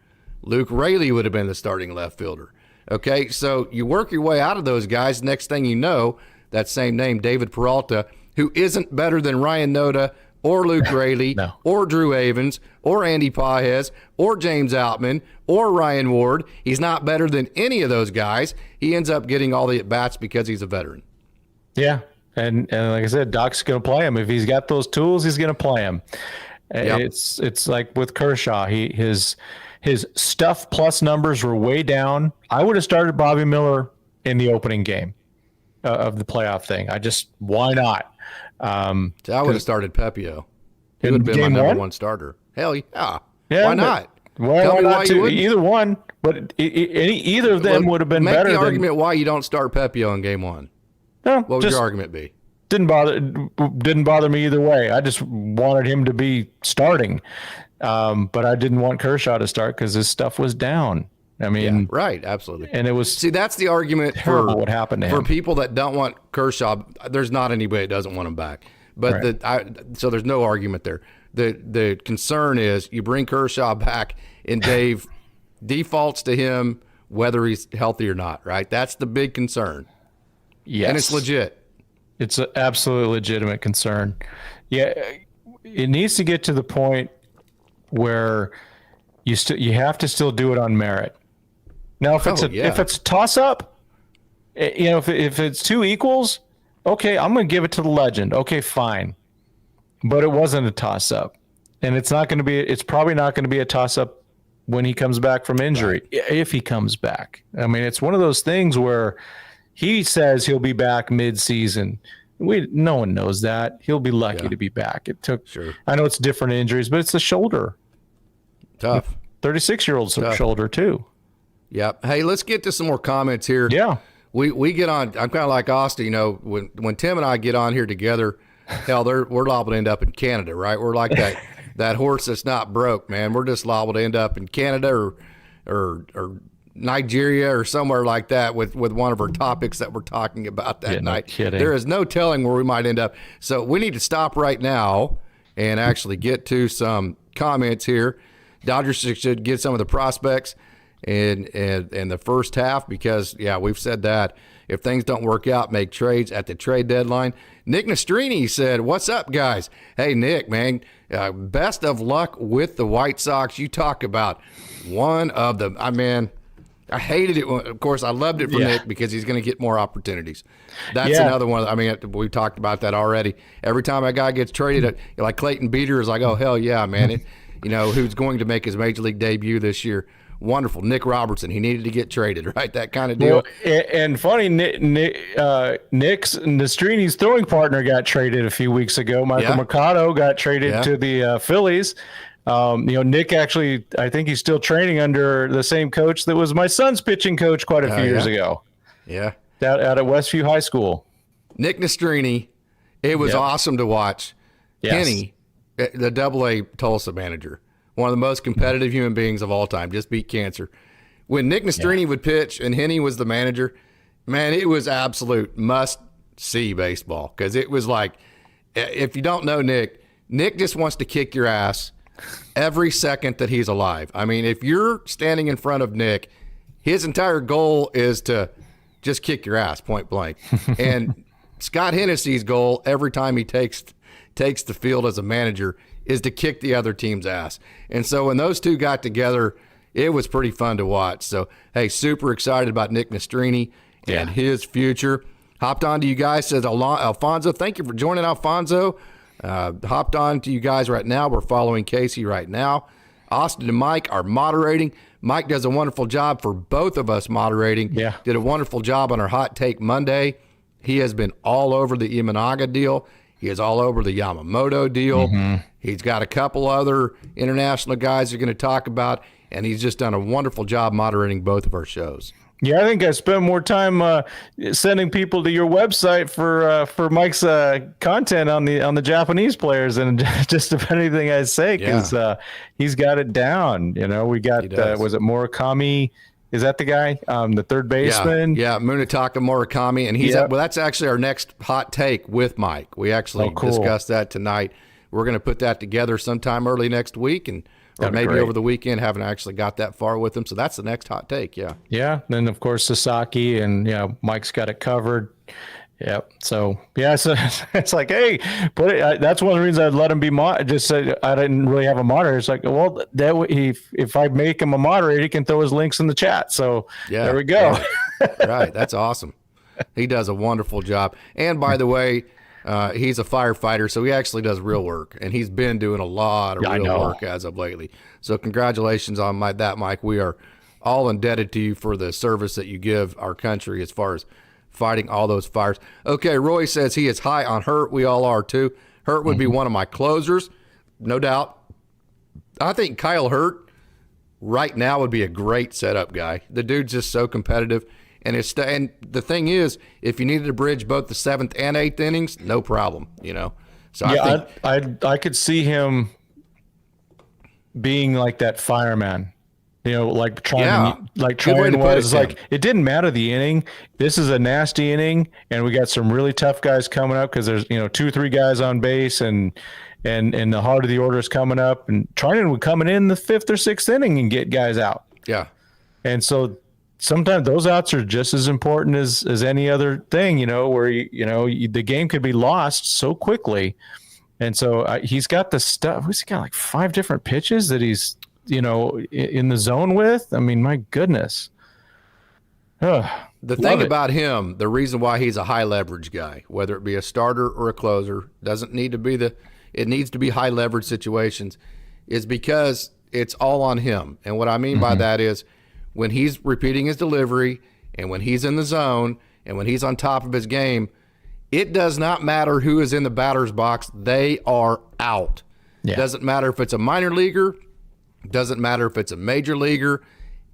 Luke Raley would have been the starting left fielder. Okay, so you work your way out of those guys. Next thing you know, that same name, David Peralta, who isn't better than Ryan Noda or Luke Raley No. or Drew Avens or Andy Pajes or James Outman or Ryan Ward. He's not better than any of those guys. He ends up getting all the at-bats because he's a veteran. Yeah. And like I said, Doc's going to play him. If he's got those tools, he's going to play him. Yep. It's like with Kershaw. His stuff plus numbers were way down. I would have started Bobby Miller in the opening game of the playoff thing. Why not? So I would have started Pepio. He would have been my number one starter. Hell yeah. Why not? Why not? Either one, but either of them would have been better. Make the argument why you don't start Pepio in game one. No, what would your argument be? Didn't bother me either way. I just wanted him to be starting, but I didn't want Kershaw to start because his stuff was down. I mean, right, absolutely. And it was that's the argument for what happened to him. For people that don't want Kershaw. There's not anybody that doesn't want him back, but so there's no argument there. The concern is you bring Kershaw back and Dave defaults to him whether he's healthy or not. Right, that's the big concern. Yes, and it's legit. It's an absolutely legitimate concern. Yeah, it needs to get to the point where you have to still do it on merit. Now, if it's a toss up, if it's two equals, okay, I'm going to give it to the legend. Okay, fine, but it wasn't a toss up, and it's probably not going to be a toss up when he comes back from injury, if he comes back. I mean, it's one of those things where he says he'll be back mid-season. No one knows that. He'll be lucky to be back. It took. Sure. I know it's different injuries, but it's the shoulder. Tough. 36-year-old shoulder too. Yep. Hey, let's get to some more comments here. Yeah. We get on. I'm kind of like Austin. When Tim and I get on here together, hell, we're liable to end up in Canada, right? We're like that horse that's not broke, man. We're just liable to end up in Canada or Nigeria or somewhere like that with one of our topics that we're talking about that night. No kidding. There is no telling where we might end up. So we need to stop right now and actually get to some comments here. Dodgers should get some of the prospects in the first half because, we've said that. If things don't work out, make trades at the trade deadline. Nick Nastrini said, "What's up, guys?" Hey, Nick, man, best of luck with the White Sox. You talk about one of the, I hated it. Of course, I loved it for Nick because he's going to get more opportunities. That's another one. I mean, we talked about that already. Every time a guy gets traded, like Clayton Beeter is like, oh, hell yeah, man. Who's going to make his major league debut this year. Wonderful. Nick Robertson. He needed to get traded, right? That kind of deal. Well, and funny, Nick's Nastrini's throwing partner got traded a few weeks ago. Michael Mercado got traded to the Phillies. Nick actually, I think he's still training under the same coach that was my son's pitching coach quite a few years ago. Yeah. Out at Westview High School. Nick Nastrini. It was awesome to watch. Yes. Kenny, the AA Tulsa manager, one of the most competitive human beings of all time, just beat cancer. When Nick Nastrini would pitch and Henny was the manager, man, it was absolute must-see baseball because it was like, if you don't know Nick just wants to kick your ass every second that he's alive. I mean, if you're standing in front of Nick, his entire goal is to just kick your ass, point blank. And Scott Hennessy's goal every time he takes the field as a manager is to kick the other team's ass. And so when those two got together, it was pretty fun to watch. So, hey, super excited about Nick Nastrini and his future. Hopped on to you guys, says Alfonso. Thank you for joining, Alfonso. Hopped on to you guys right now. We're following Casey right now. Austin and Mike are moderating. Mike does a wonderful job for both of us moderating. Yeah. Did a wonderful job on our Hot Take Monday. He has been all over the Imanaga deal. He is all over the Yamamoto deal. Mm-hmm. He's got a couple other international guys we're going to talk about, and he's just done a wonderful job moderating both of our shows. Yeah, I think I spent more time sending people to your website for Mike's content on the Japanese players than just about anything I say because he's got it down. We got was it Murakami? Is that the guy? The third baseman? Yeah, Munetaka Murakami, and he's well. That's actually our next hot take with Mike. We actually discussed that tonight. We're going to put that together sometime early next week, or maybe over the weekend. Haven't actually got that far with him. So that's the next hot take. Yeah. Yeah. Then of course Sasaki, and Mike's got it covered. Yep. So yeah, so it's like, hey, put it. That's one of the reasons I'd let him be just said I didn't really have a moderator. It's like, well, if I make him a moderator, he can throw his links in the chat. So yeah, there we go. Right. That's awesome. He does a wonderful job. And by the way, he's a firefighter, so he actually does real work, and he's been doing a lot of real work as of lately. So congratulations on that, Mike. We are all indebted to you for the service that you give our country as far as fighting all those fires. Okay, Roy says he is high on Hurt. We all are too. Hurt would be one of my closers, no doubt. I think Kyle Hurt right now would be a great setup guy. The dude's just so competitive. And the thing is, if you needed to bridge both the 7th and 8th innings, no problem, So yeah, I could see him being like that fireman. Like trying was like, it didn't matter the inning. This is a nasty inning, and we got some really tough guys coming up because there's 2-3 guys on base, and the heart of the order is coming up, and Trinan would come in the 5th or 6th inning and get guys out. Yeah, and so sometimes those outs are just as important as any other thing. Where the game could be lost so quickly, and so he's got the stuff. He's got like 5 different pitches that he's in the zone with. I mean, my goodness. The thing about him, the reason why he's a high leverage guy, whether it be a starter or a closer, doesn't need to be it needs to be high leverage situations, is because it's all on him. And what I mean by that is when he's repeating his delivery and when he's in the zone and when he's on top of his game, it does not matter who is in the batter's box. They are out. Yeah. Doesn't matter if it's a minor leaguer. Doesn't matter if it's a major leaguer.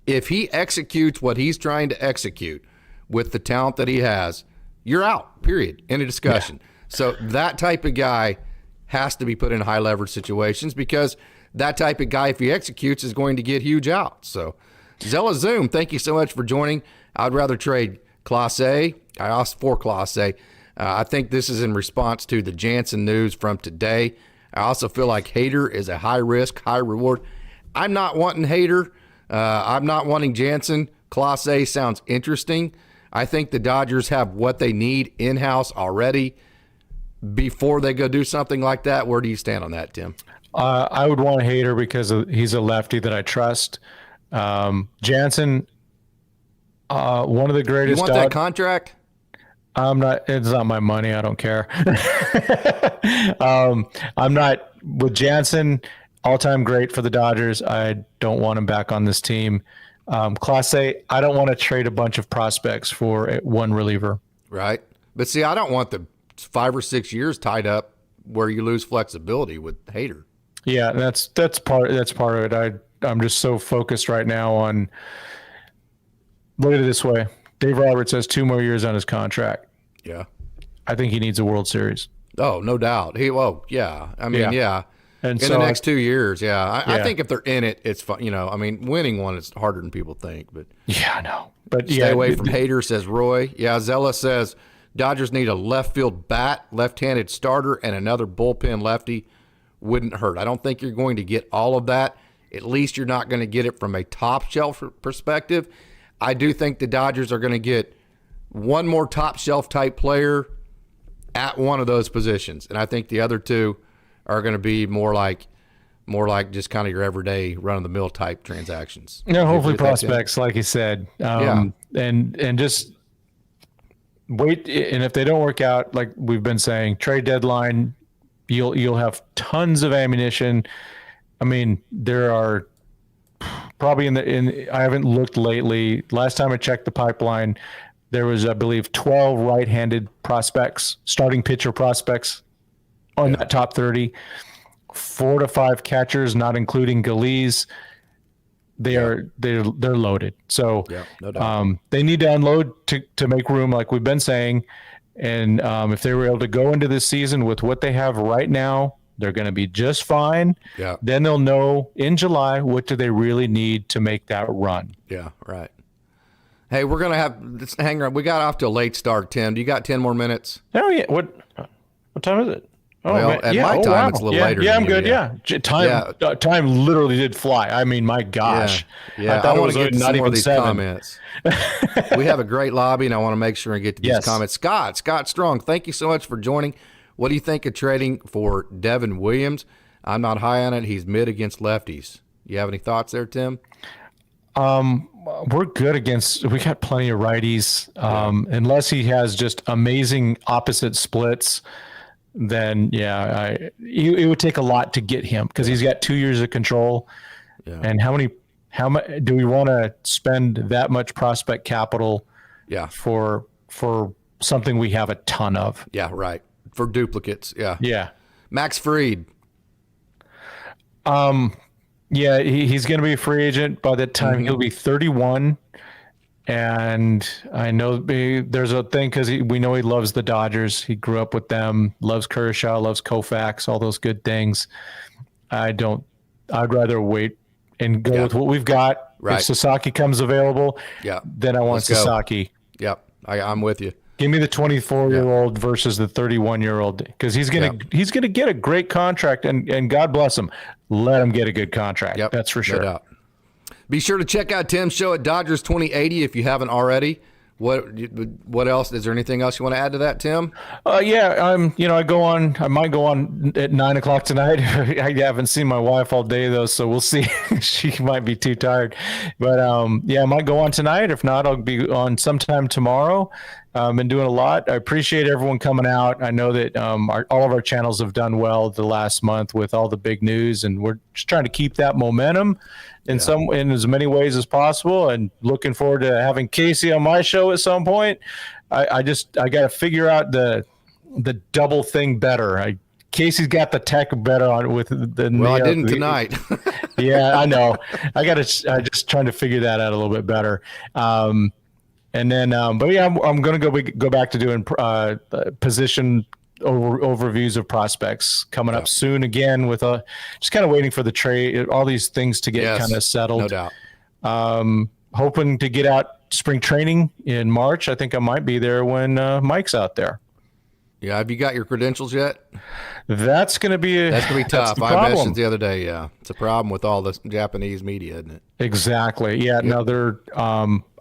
If he executes what he's trying to execute with the talent that he has, you're out, period. End of discussion. Yeah. So that type of guy has to be put in high leverage situations because that type of guy, if he executes, is going to get huge outs. So Zella Zoom, thank you so much for joining. I'd rather trade Class A. I asked for Class A. I think this is in response to the Jansen news from today. I also feel like Hader is a high risk, high reward. I'm not wanting Hader. I'm not wanting Jansen. Class A sounds interesting. I think the Dodgers have what they need in-house already before they go do something like that. Where do you stand on that, Tim? I would want Hader because he's a lefty that I trust. Jansen, one of the greatest. You want that contract? It's not my money. I don't care. I'm not with Jansen. All-time great for the Dodgers. I don't want him back on this team. Class A, I don't want to trade a bunch of prospects for one reliever. Right. But see, I don't want the 5 or 6 years tied up where you lose flexibility with Hader. Yeah, that's part of it. I'm just so focused right now on, look at it this way. Dave Roberts has 2 more years on his contract. Yeah. I think he needs a World Series. Oh, no doubt. Yeah. I mean, yeah. And in the next 2 years, I think if they're in it, it's fun. Winning one is harder than people think. But yeah, I know. But stay away from Hader, says Roy. Yeah, Zella says Dodgers need a left field bat, left-handed starter, and another bullpen lefty. Wouldn't hurt. I don't think you're going to get all of that. At least you're not going to get it from a top shelf perspective. I do think the Dodgers are going to get one more top shelf type player at one of those positions, and I think the other two are going to be more like just kind of your everyday run-of-the-mill type transactions. Yeah, hopefully prospects, like you said. And just wait. And if they don't work out, like we've been saying, trade deadline, you'll have tons of ammunition. I mean, there are probably I haven't looked lately. Last time I checked the pipeline, there was, I believe, 12 right-handed prospects, starting pitcher prospects on that top 30, 4 to 5 catchers, not including Galees. They're loaded. So no doubt. They need to unload to make room, like we've been saying. And if they were able to go into this season with what they have right now, they're going to be just fine. Yeah. Then they'll know in July what do they really need to make that run. Yeah, right. Hey, we're going to hang around. We got off to a late start, Tim. Do you got 10 more minutes? Oh, yeah. What time is it? Oh, well, man. at Yeah. my Oh, time, wow. it's a little yeah, later. Yeah, than I'm you, good. Yeah. Time literally did fly. I mean, my gosh. Yeah. I thought I it want was to get to not some more even of these 7. comments. We have a great lobby, and I want to make sure and get to these Yes. comments. Scott Strong, thank you so much for joining. What do you think of trading for Devin Williams? I'm not high on it. He's mid against lefties. You have any thoughts there, Tim? We're good against. We got plenty of righties. Unless he has just amazing opposite splits, then it would take a lot to get him because he's got 2 years of control. Yeah. And how much do we want to spend that much prospect capital? Yeah. For something we have a ton of. Yeah, right. For duplicates. Yeah. Yeah. Max Fried. Yeah, he's going to be a free agent by that time. He'll be 31. And I know there's a thing because we know he loves the Dodgers. He grew up with them, loves Kershaw, loves Koufax, all those good things. I'd rather wait and go with what we've got. Right. If Sasaki comes available, then I want Sasaki. Yep. I'm with you. Give me the 24-year-old versus the 31-year-old because he's gonna get a great contract and God bless him. Let him get a good contract. Yep. That's for sure. No doubt. Be sure to check out Tim's show at Dodgers 2080 if you haven't already. What else? Is there anything else you want to add to that, Tim? I go on. I might go on at 9:00 tonight. I haven't seen my wife all day though, so we'll see. She might be too tired, but I might go on tonight. If not, I'll be on sometime tomorrow. Been doing a lot. I appreciate everyone coming out. I know that all of our channels have done well the last month with all the big news, and we're just trying to keep that momentum in as many ways as possible. And looking forward to having Casey on my show at some point. I got to figure out the double thing better. Casey's got the tech better on with the. Well, I didn't tonight. Yeah, I know. I just trying to figure that out a little bit better. And then, I'm going to go back to doing position overviews of prospects coming up soon again with just kind of waiting for the trade, all these things to get kind of settled. No doubt. Hoping to get out spring training in March. I think I might be there when Mike's out there. Yeah. Have you got your credentials yet? That's going to be tough. I mentioned the other day. Yeah. It's a problem with all this Japanese media, isn't it? Exactly. Yeah. Yep. No, they're,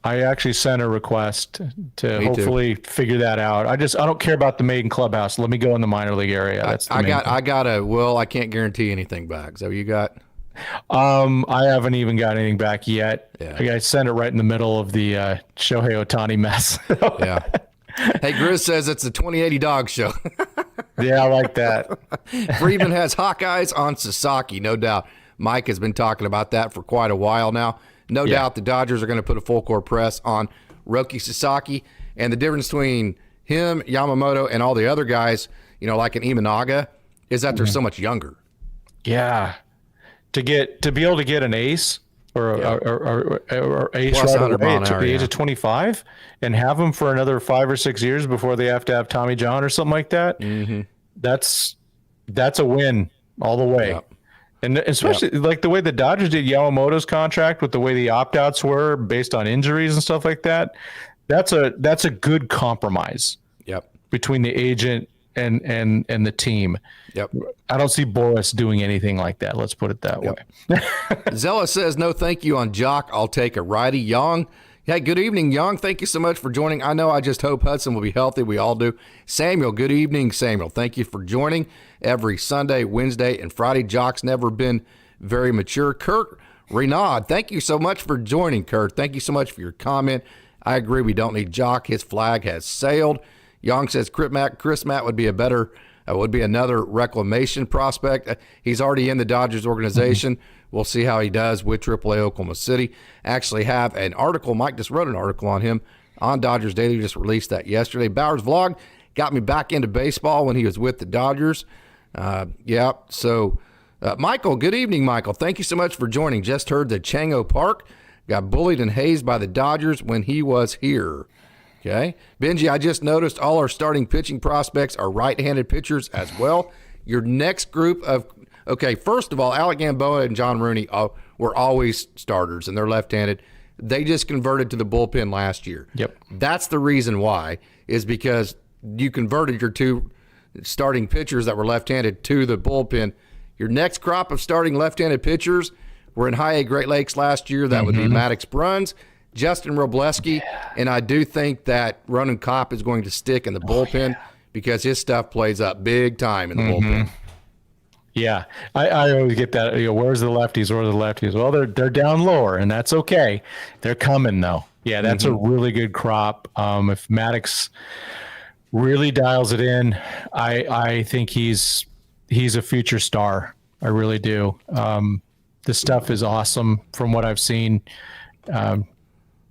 I actually sent a request to hopefully figure that out. I don't care about the maiden clubhouse. Let me go in the minor league area. That's I can't guarantee anything back. So you got? I haven't even got anything back yet. Yeah. I sent it right in the middle of the Shohei Ohtani mess. Yeah. Hey, Grizz says it's the 2080 Dog Show. Yeah, I like that. Friedman has Hawkeyes on Sasaki, no doubt. Mike has been talking about that for quite a while now. No doubt the Dodgers are going to put a full court press on Roki Sasaki. And the difference between him, Yamamoto, and all the other guys, like an Imanaga, is that they're so much younger. Yeah. To be able to get an ace or ace Plus right away at the age yeah. of 25 and have them for another 5 or 6 years before they have to have Tommy John or something like that. Mm-hmm. That's a win all the way. Yep. And especially like the way the Dodgers did Yamamoto's contract with the way the opt-outs were based on injuries and stuff like that. That's a good compromise. Yep. Between the agent and the team. Yep. I don't see Boris doing anything like that. Let's put it that way. Zella says, no, thank you on Jock. I'll take a righty. Young. Hey, good evening, Young. Thank you so much for joining. I know I just hope Hudson will be healthy. We all do. Samuel, good evening, Samuel. Thank you for joining every Sunday, Wednesday, and Friday. Jock's never been very mature. Kurt Renaud, thank you so much for joining, Kurt. Thank you so much for your comment. I agree. We don't need Jock. His flag has sailed. Young says Chris Matt would be another reclamation prospect. He's already in the Dodgers organization. We'll see how he does with AAA Oklahoma City. Actually have an article. Mike just wrote an article on him on Dodgers Daily. Just released that yesterday. Bauer's vlog got me back into baseball when he was with the Dodgers. So Michael, good evening, Michael. Thank you so much for joining. Just heard that Chango Park got bullied and hazed by the Dodgers when he was here. Okay. Benji, I just noticed all our starting pitching prospects are right-handed pitchers as well. Your next group of, first of all, Alec Gamboa and John Rooney were always starters, and they're left-handed. They just converted to the bullpen last year. Yep. That's the reason why, is because you converted your two starting pitchers that were left-handed to the bullpen. Your next crop of starting left-handed pitchers were in High A Great Lakes last year. That would be Maddox Bruns, Justin Robleski, and I do think that Ronan Kopp is going to stick in the bullpen because his stuff plays up big time in the bullpen. Yeah, I always get that. Where's the lefties? Where's the lefties? Well, they're down lower, and that's okay. They're coming though. Yeah, that's a really good crop. If Maddox really dials it in, I think he's a future star. I really do. This stuff is awesome from what I've seen.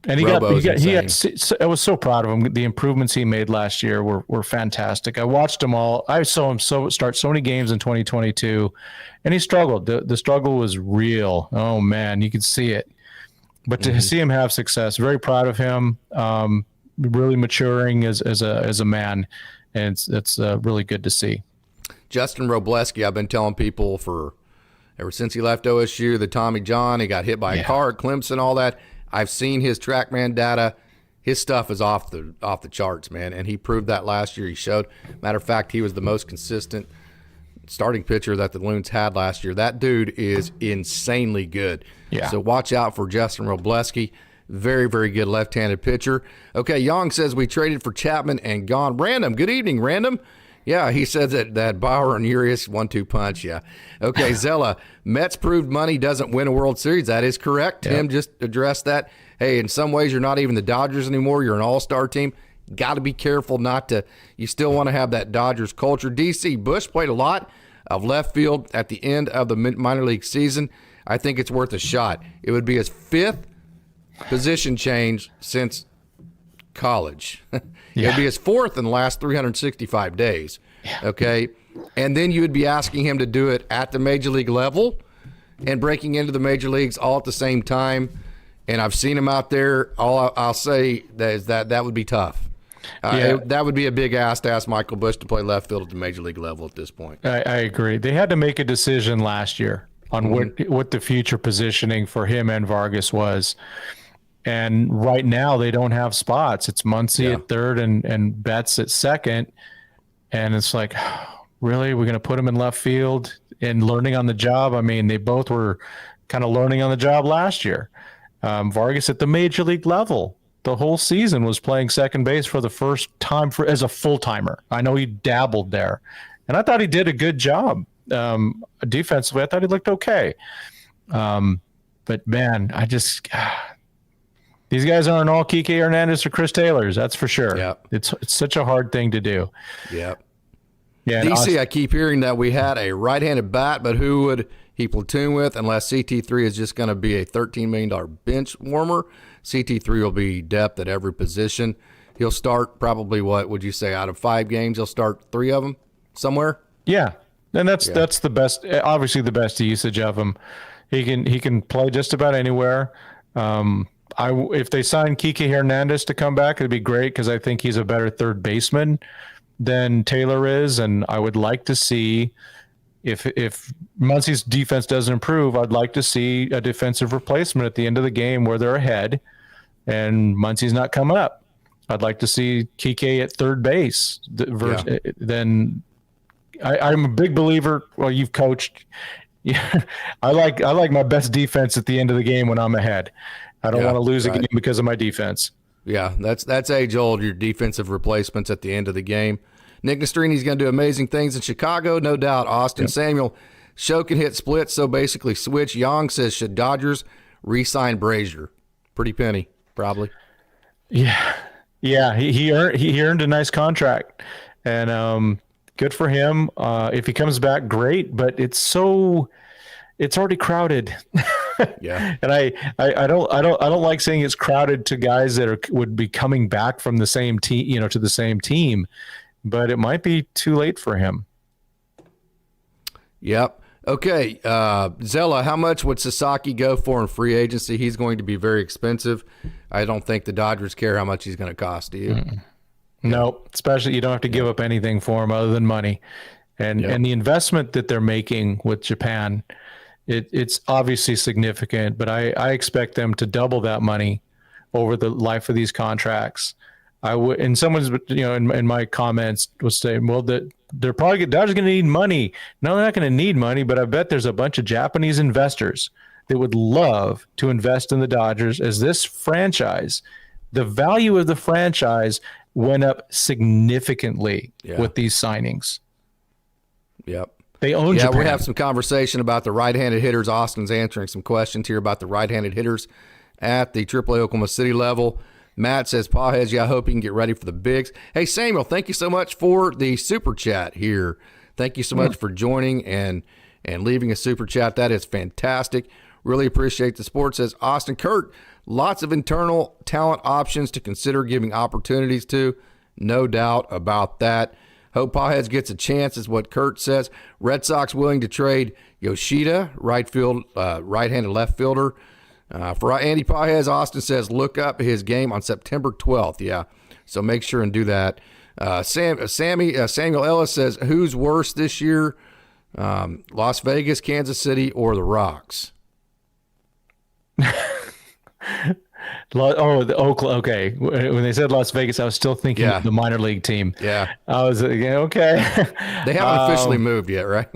And I was so proud of him. The improvements he made last year were fantastic. I watched them all. I saw him start so many games in 2022, and he struggled. The struggle was real. Oh man, you could see it. But to see him have success, very proud of him. Really maturing as a man, and it's really good to see. Justin Robleski, I've been telling people ever since he left OSU, the Tommy John, he got hit by a car at Clemson, all that. I've seen his TrackMan data. His stuff is off the charts, man, and he proved that last year. He showed. Matter of fact, he was the most consistent starting pitcher that the Loons had last year. That dude is insanely good. Yeah. So watch out for Justin Robleski. Very, very good left-handed pitcher. Okay, Young says we traded for Chapman and gone. Random, good evening, Random. Yeah, he says that Bauer and Urias 1-2 punch. Yeah. Okay, Zella, Mets proved money doesn't win a World Series. That is correct. Yep. Tim just addressed that. Hey, in some ways, you're not even the Dodgers anymore. You're an all-star team. Got to be careful not to. You still want to have that Dodgers culture. DC Bush played a lot of left field at the end of the minor league season. I think it's worth a shot. It would be his 5th position change since college. It'd be his 4th in the last 365 days. Okay. And then you would be asking him to do it at the major league level and breaking into the major leagues all at the same time. And I've seen him out there. All I'll say is that would be tough. That would be a big ask to ask Michael Bush to play left field at the major league level at this point. I agree. They had to make a decision last year on what the future positioning for him and Vargas was. And right now they don't have spots. It's Muncy at third and Betts at second. And it's like, really? We're going to put him in left field and learning on the job? I mean, they both were kind of learning on the job last year. Vargas at the major league level, the whole season was playing second base for the first time as a full-timer. I know he dabbled there. And I thought he did a good job. Defensively, I thought he looked okay. But, man, these guys aren't all Kike Hernandez or Chris Taylors, that's for sure. Yep. It's such a hard thing to do. Yep. Yeah. DC, I keep hearing that we had a right-handed bat, but who would he platoon with unless CT3 is just going to be a $13 million bench warmer? CT3 will be depth at every position. He'll start probably, what would you say, out of 5 games, he'll start 3 of them somewhere? Yeah. And that's the best, obviously the best usage of him. He can play just about anywhere. If they sign Kike Hernandez to come back, it'd be great because I think he's a better third baseman than Taylor is, and I would like to see if Muncy's defense doesn't improve, I'd like to see a defensive replacement at the end of the game where they're ahead and Muncy's not coming up. I'd like to see Kike at third base. Then I'm a big believer. Well, you've coached. Yeah, I like my best defense at the end of the game when I'm ahead. I don't want to lose a game because of my defense. Yeah, that's age old. Your defensive replacements at the end of the game. Nick Nestrini's going to do amazing things in Chicago, no doubt. Austin Samuel, show can hit splits, so basically switch. Yang says, should Dodgers re-sign Brazier? Pretty penny, probably. Yeah. He earned a nice contract, and good for him. If he comes back, great. But it's already crowded. Yeah, and I don't like saying it's crowded to guys that would be coming back from the same team, to the same team, but it might be too late for him. Yep. Okay, Zella, how much would Sasaki go for in free agency? He's going to be very expensive. I don't think the Dodgers care how much he's going to cost. Do you? No, especially you don't have to give up anything for him other than money, and the investment that they're making with Japan. It's obviously significant, but I expect them to double that money over the life of these contracts. I would, and someone's, in my comments was saying, well, that they're probably Dodgers going to need money. No, they're not going to need money, but I bet there's a bunch of Japanese investors that would love to invest in the Dodgers as this franchise. The value of the franchise went up significantly with these signings. Yep. They own Japan. We have some conversation about the right-handed hitters. Austin's answering some questions here about the right-handed hitters at the AAA Oklahoma City level. Matt says, Pawheads, I hope you can get ready for the bigs. Hey, Samuel, thank you so much for the super chat here. Thank you so much for joining and leaving a super chat. That is fantastic. Really appreciate the support. Says Austin Kurt, lots of internal talent options to consider giving opportunities to. No doubt about that. Hope Pawheads gets a chance is what Kurt says. Red Sox willing to trade Yoshida, right-handed left fielder. For Andy Pawheads, Austin says, look up his game on September 12th. Yeah, so make sure and do that. Samuel Ellis says, who's worse this year, Las Vegas, Kansas City, or the Rocks? The Oakland. Okay, when they said Las Vegas, I was still thinking of the minor league team. Yeah, I was okay. They haven't officially moved yet, right?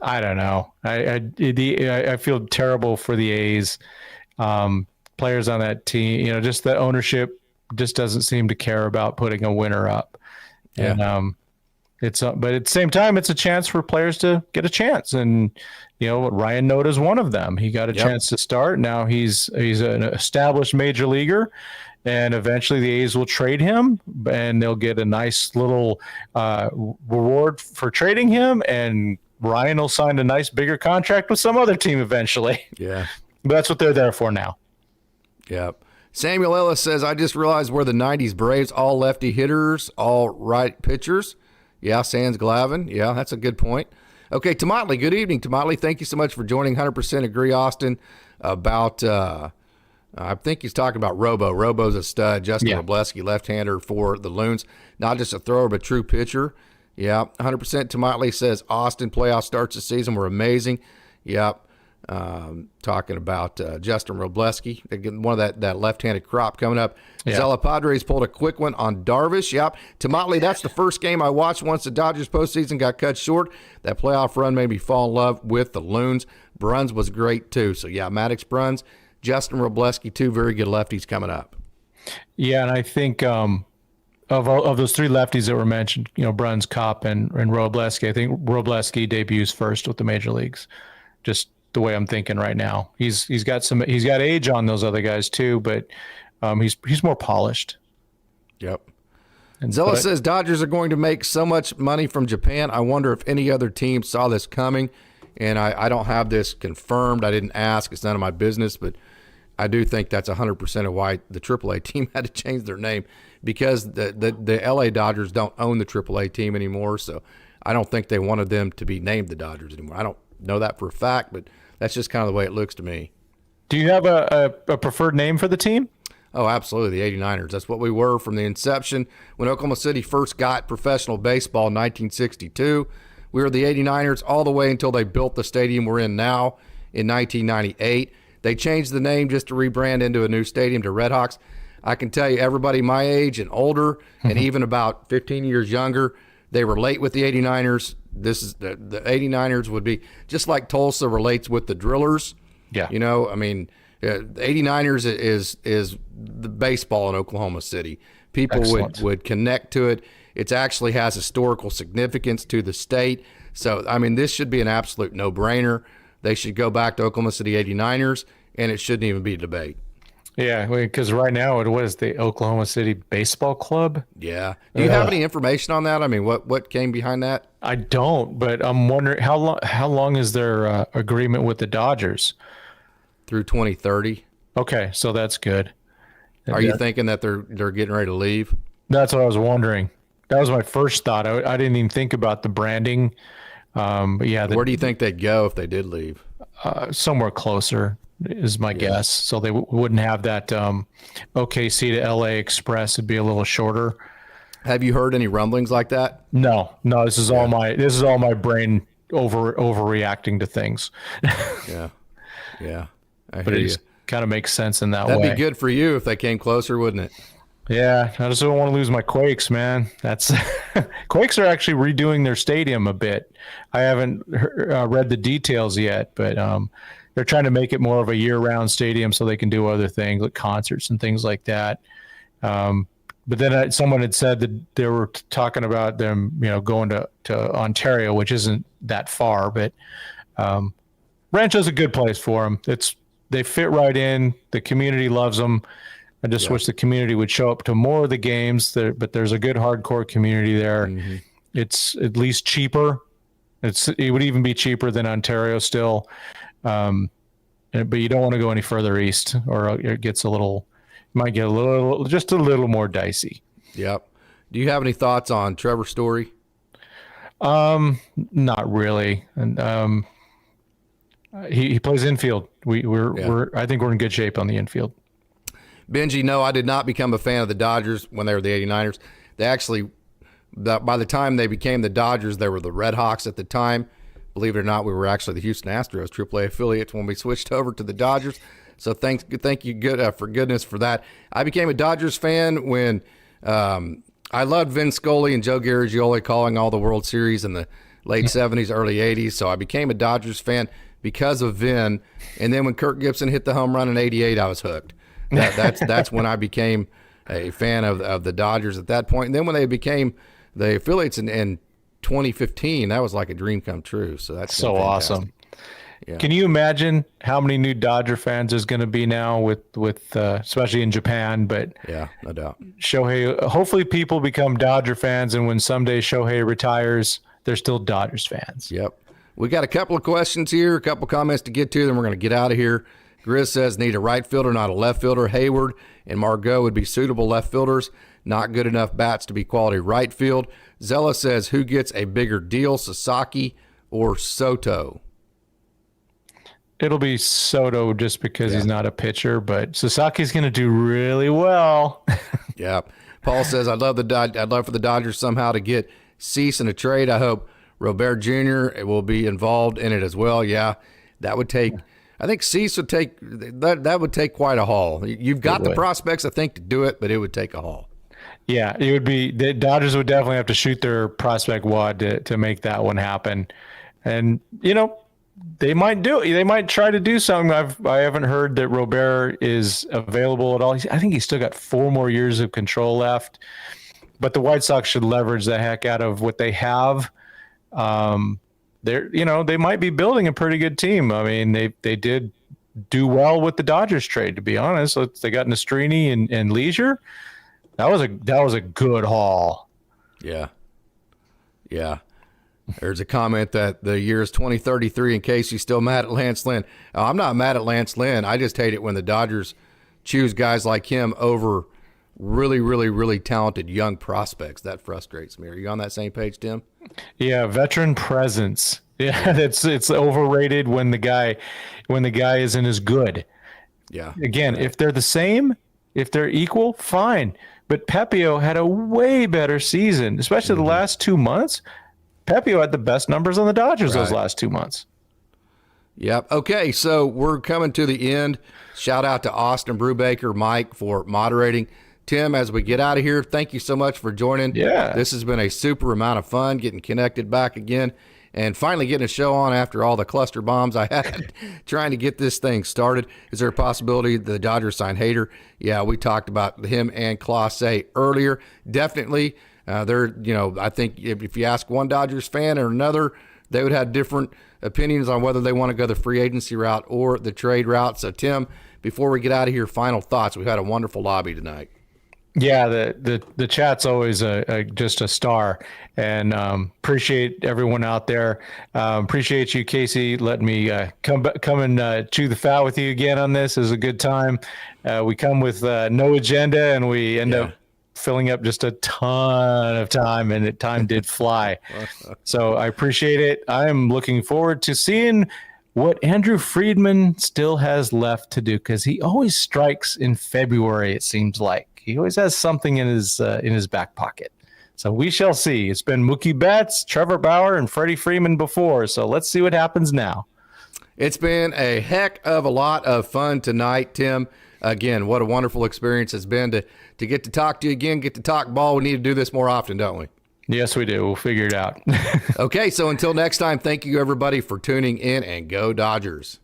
I don't know. I feel terrible for the A's players on that team. Just the ownership just doesn't seem to care about putting a winner up. Yeah. And but at the same time, it's a chance for players to get a chance. And Ryan Noda is one of them. He got a chance to start. Now he's an established major leaguer, and eventually the A's will trade him, and they'll get a nice little reward for trading him, and Ryan will sign a nice bigger contract with some other team eventually. Yeah. But that's what they're there for now. Yep. Samuel Ellis says, I just realized we're the 90s Braves, all lefty hitters, all right pitchers. Yeah, Sans Glavin. Yeah, that's a good point. Okay, Tomatley, good evening, Tomatley. Thank you so much for joining. 100% agree, Austin, about, I think he's talking about Robo. Robo's a stud. Justin Robleski, left-hander for the Loons. Not just a thrower, but true pitcher. Yeah, 100%. Tomatley says, Austin playoff starts this season were amazing. Yep. Talking about Justin Robleski, one of that left-handed crop coming up. Yeah. Zella Padres pulled a quick one on Darvish. Yep. Tomatley, that's the first game I watched once the Dodgers postseason got cut short. That playoff run made me fall in love with the Loons. Bruns was great, too. So, yeah, Maddox, Bruns, Justin Robleski, two very good lefties coming up. Yeah, and I think of those three lefties that were mentioned, Bruns, Kopp, and Robleski, I think Robleski debuts first with the major leagues. Just the way I'm thinking right now. He's got age on those other guys too, but he's more polished. Yep. And Zella says Dodgers are going to make so much money from Japan. I wonder if any other team saw this coming. And I don't have this confirmed. I didn't ask. It's none of my business, but I do think that's 100% of why the AAA team had to change their name, because the LA Dodgers don't own the AAA team anymore. So I don't think they wanted them to be named the Dodgers anymore. I don't know that for a fact, but that's just kind of the way it looks to me. Do you have a preferred name for the team? Oh, absolutely. The 89ers. That's what we were from the inception. When Oklahoma City first got professional baseball in 1962, we were the 89ers all the way until they built the stadium we're in now in 1998. They changed the name just to rebrand into a new stadium to Red Hawks. I can tell you, everybody my age and older, and even about 15 years younger, they relate with the 89ers. This is the 89ers would be just like Tulsa relates with the Drillers. Yeah. The 89ers is the baseball in Oklahoma City. People would connect to it. It actually has historical significance to the state. So, this should be an absolute no-brainer. They should go back to Oklahoma City 89ers, and it shouldn't even be a debate. Yeah, because right now it was the Oklahoma City Baseball Club. Yeah. Do you have any information on that? What came behind that? I don't, but I'm wondering how long is their agreement with the Dodgers? Through 2030. Okay, so that's good. Are you thinking that they're getting ready to leave? That's what I was wondering. That was my first thought. I didn't even think about the branding. But yeah, where do you think they'd go if they did leave? Somewhere closer is my guess. So they wouldn't have that OKC to LA Express. It'd be a little shorter. Have you heard any rumblings like that? No. This is all my brain overreacting to things. Yeah. I hear you. Kind of makes sense in that way. That'd be good for you if they came closer, wouldn't it? Yeah, I just don't want to lose my Quakes, man. That's Quakes are actually redoing their stadium a bit. I haven't read the details yet, but they're trying to make it more of a year-round stadium so they can do other things like concerts and things like that. But then someone had said that they were talking about them, going to Ontario, which isn't that far, but Rancho's a good place for them. They fit right in. The community loves them. I just wish the community would show up to more of the games there, but there's a good hardcore community there. Mm-hmm. It's at least cheaper. It would even be cheaper than Ontario still. But you don't want to go any further east, or it gets might get just a little more dicey. Yep. Do you have any thoughts on Trevor Story? Not really. And he plays infield. I think we're in good shape on the infield. Benji, no, I did not become a fan of the Dodgers when they were the 89ers. They actually, by the time they became the Dodgers, they were the Red Hawks at the time. Believe it or not, we were actually the Houston Astros AAA affiliates when we switched over to the Dodgers. So thank you for goodness for that. I became a Dodgers fan when I loved Vin Scully and Joe Garagiola calling all the World Series in the late 70s, early 80s. So I became a Dodgers fan because of Vin. And then when Kirk Gibson hit the home run in 88, I was hooked. That's when I became a fan of the Dodgers at that point. And then when they became the affiliates in 2015, that was like a dream come true. So that's so awesome. Yeah. Can you imagine how many new Dodger fans there's going to be now with especially in Japan? But yeah, no doubt. Shohei, hopefully people become Dodger fans, and when someday Shohei retires, they're still Dodgers fans. Yep. We got a couple of questions here, a couple comments to get to, then we're going to get out of here. Grizz says need a right fielder, not a left fielder. Hayward and Margot would be suitable left fielders, not good enough bats to be quality right field. Zella says who gets a bigger deal, Sasaki or Soto? It'll be Soto just because he's not a pitcher, but Sasaki's going to do really well. Yeah. Paul says I'd love for the Dodgers somehow to get Cease in a trade. I hope Robert Jr. will be involved in it as well. Yeah, that would take. I think Cease would take that would take quite a haul. You've got the prospects, I think, to do it, but it would take a haul. Yeah, it would be. The Dodgers would definitely have to shoot their prospect wad to make that one happen. And they might do it. They might try to do something. I haven't heard that Robert is available at all. I think he's still got 4 more years of control left. But the White Sox should leverage the heck out of what they have. They might be building a pretty good team. I mean, they did do well with the Dodgers trade, to be honest. They got Nastrini and Leisure. That was a good haul. Yeah. Yeah. There's a comment that the year is 2033 in case you're still mad at Lance Lynn. I'm not mad at Lance Lynn. I just hate it when the Dodgers choose guys like him over really, really, really talented young prospects. That frustrates me. Are you on that same page, Tim? Yeah, veteran presence. Yeah, it's overrated when the guy isn't as good. Yeah. Again, if they're the same, if they're equal, fine. But Pepio had a way better season, especially the last 2 months. Pepio had the best numbers on the Dodgers those last 2 months. Yep. Okay, so we're coming to the end. Shout out to Austin Brubaker, Mike, for moderating. Tim, as we get out of here, thank you so much for joining. Yeah. This has been a super amount of fun getting connected back again and finally getting a show on after all the cluster bombs I had trying to get this thing started. Is there a possibility the Dodgers sign Hader? Yeah, we talked about him and Clase earlier. Definitely. I think if you ask one Dodgers fan or another, they would have different opinions on whether they want to go the free agency route or the trade route. So, Tim, before we get out of here, final thoughts. We've had a wonderful lobby tonight. Yeah, the chat's always just a star, and appreciate everyone out there. Appreciate you, Casey, letting me come and chew the fat with you again on this. It was a good time. We come with no agenda, and we end up filling up just a ton of time, and time did fly. So I appreciate it. I am looking forward to seeing what Andrew Friedman still has left to do, because he always strikes in February, it seems like. He always has something in his back pocket. So we shall see. It's been Mookie Betts, Trevor Bauer, and Freddie Freeman before. So let's see what happens now. It's been a heck of a lot of fun tonight, Tim. Again, what a wonderful experience it's been to get to talk to you again, get to talk ball. We need to do this more often, don't we? Yes, we do. We'll figure it out. Okay, so until next time, thank you, everybody, for tuning in, and go Dodgers.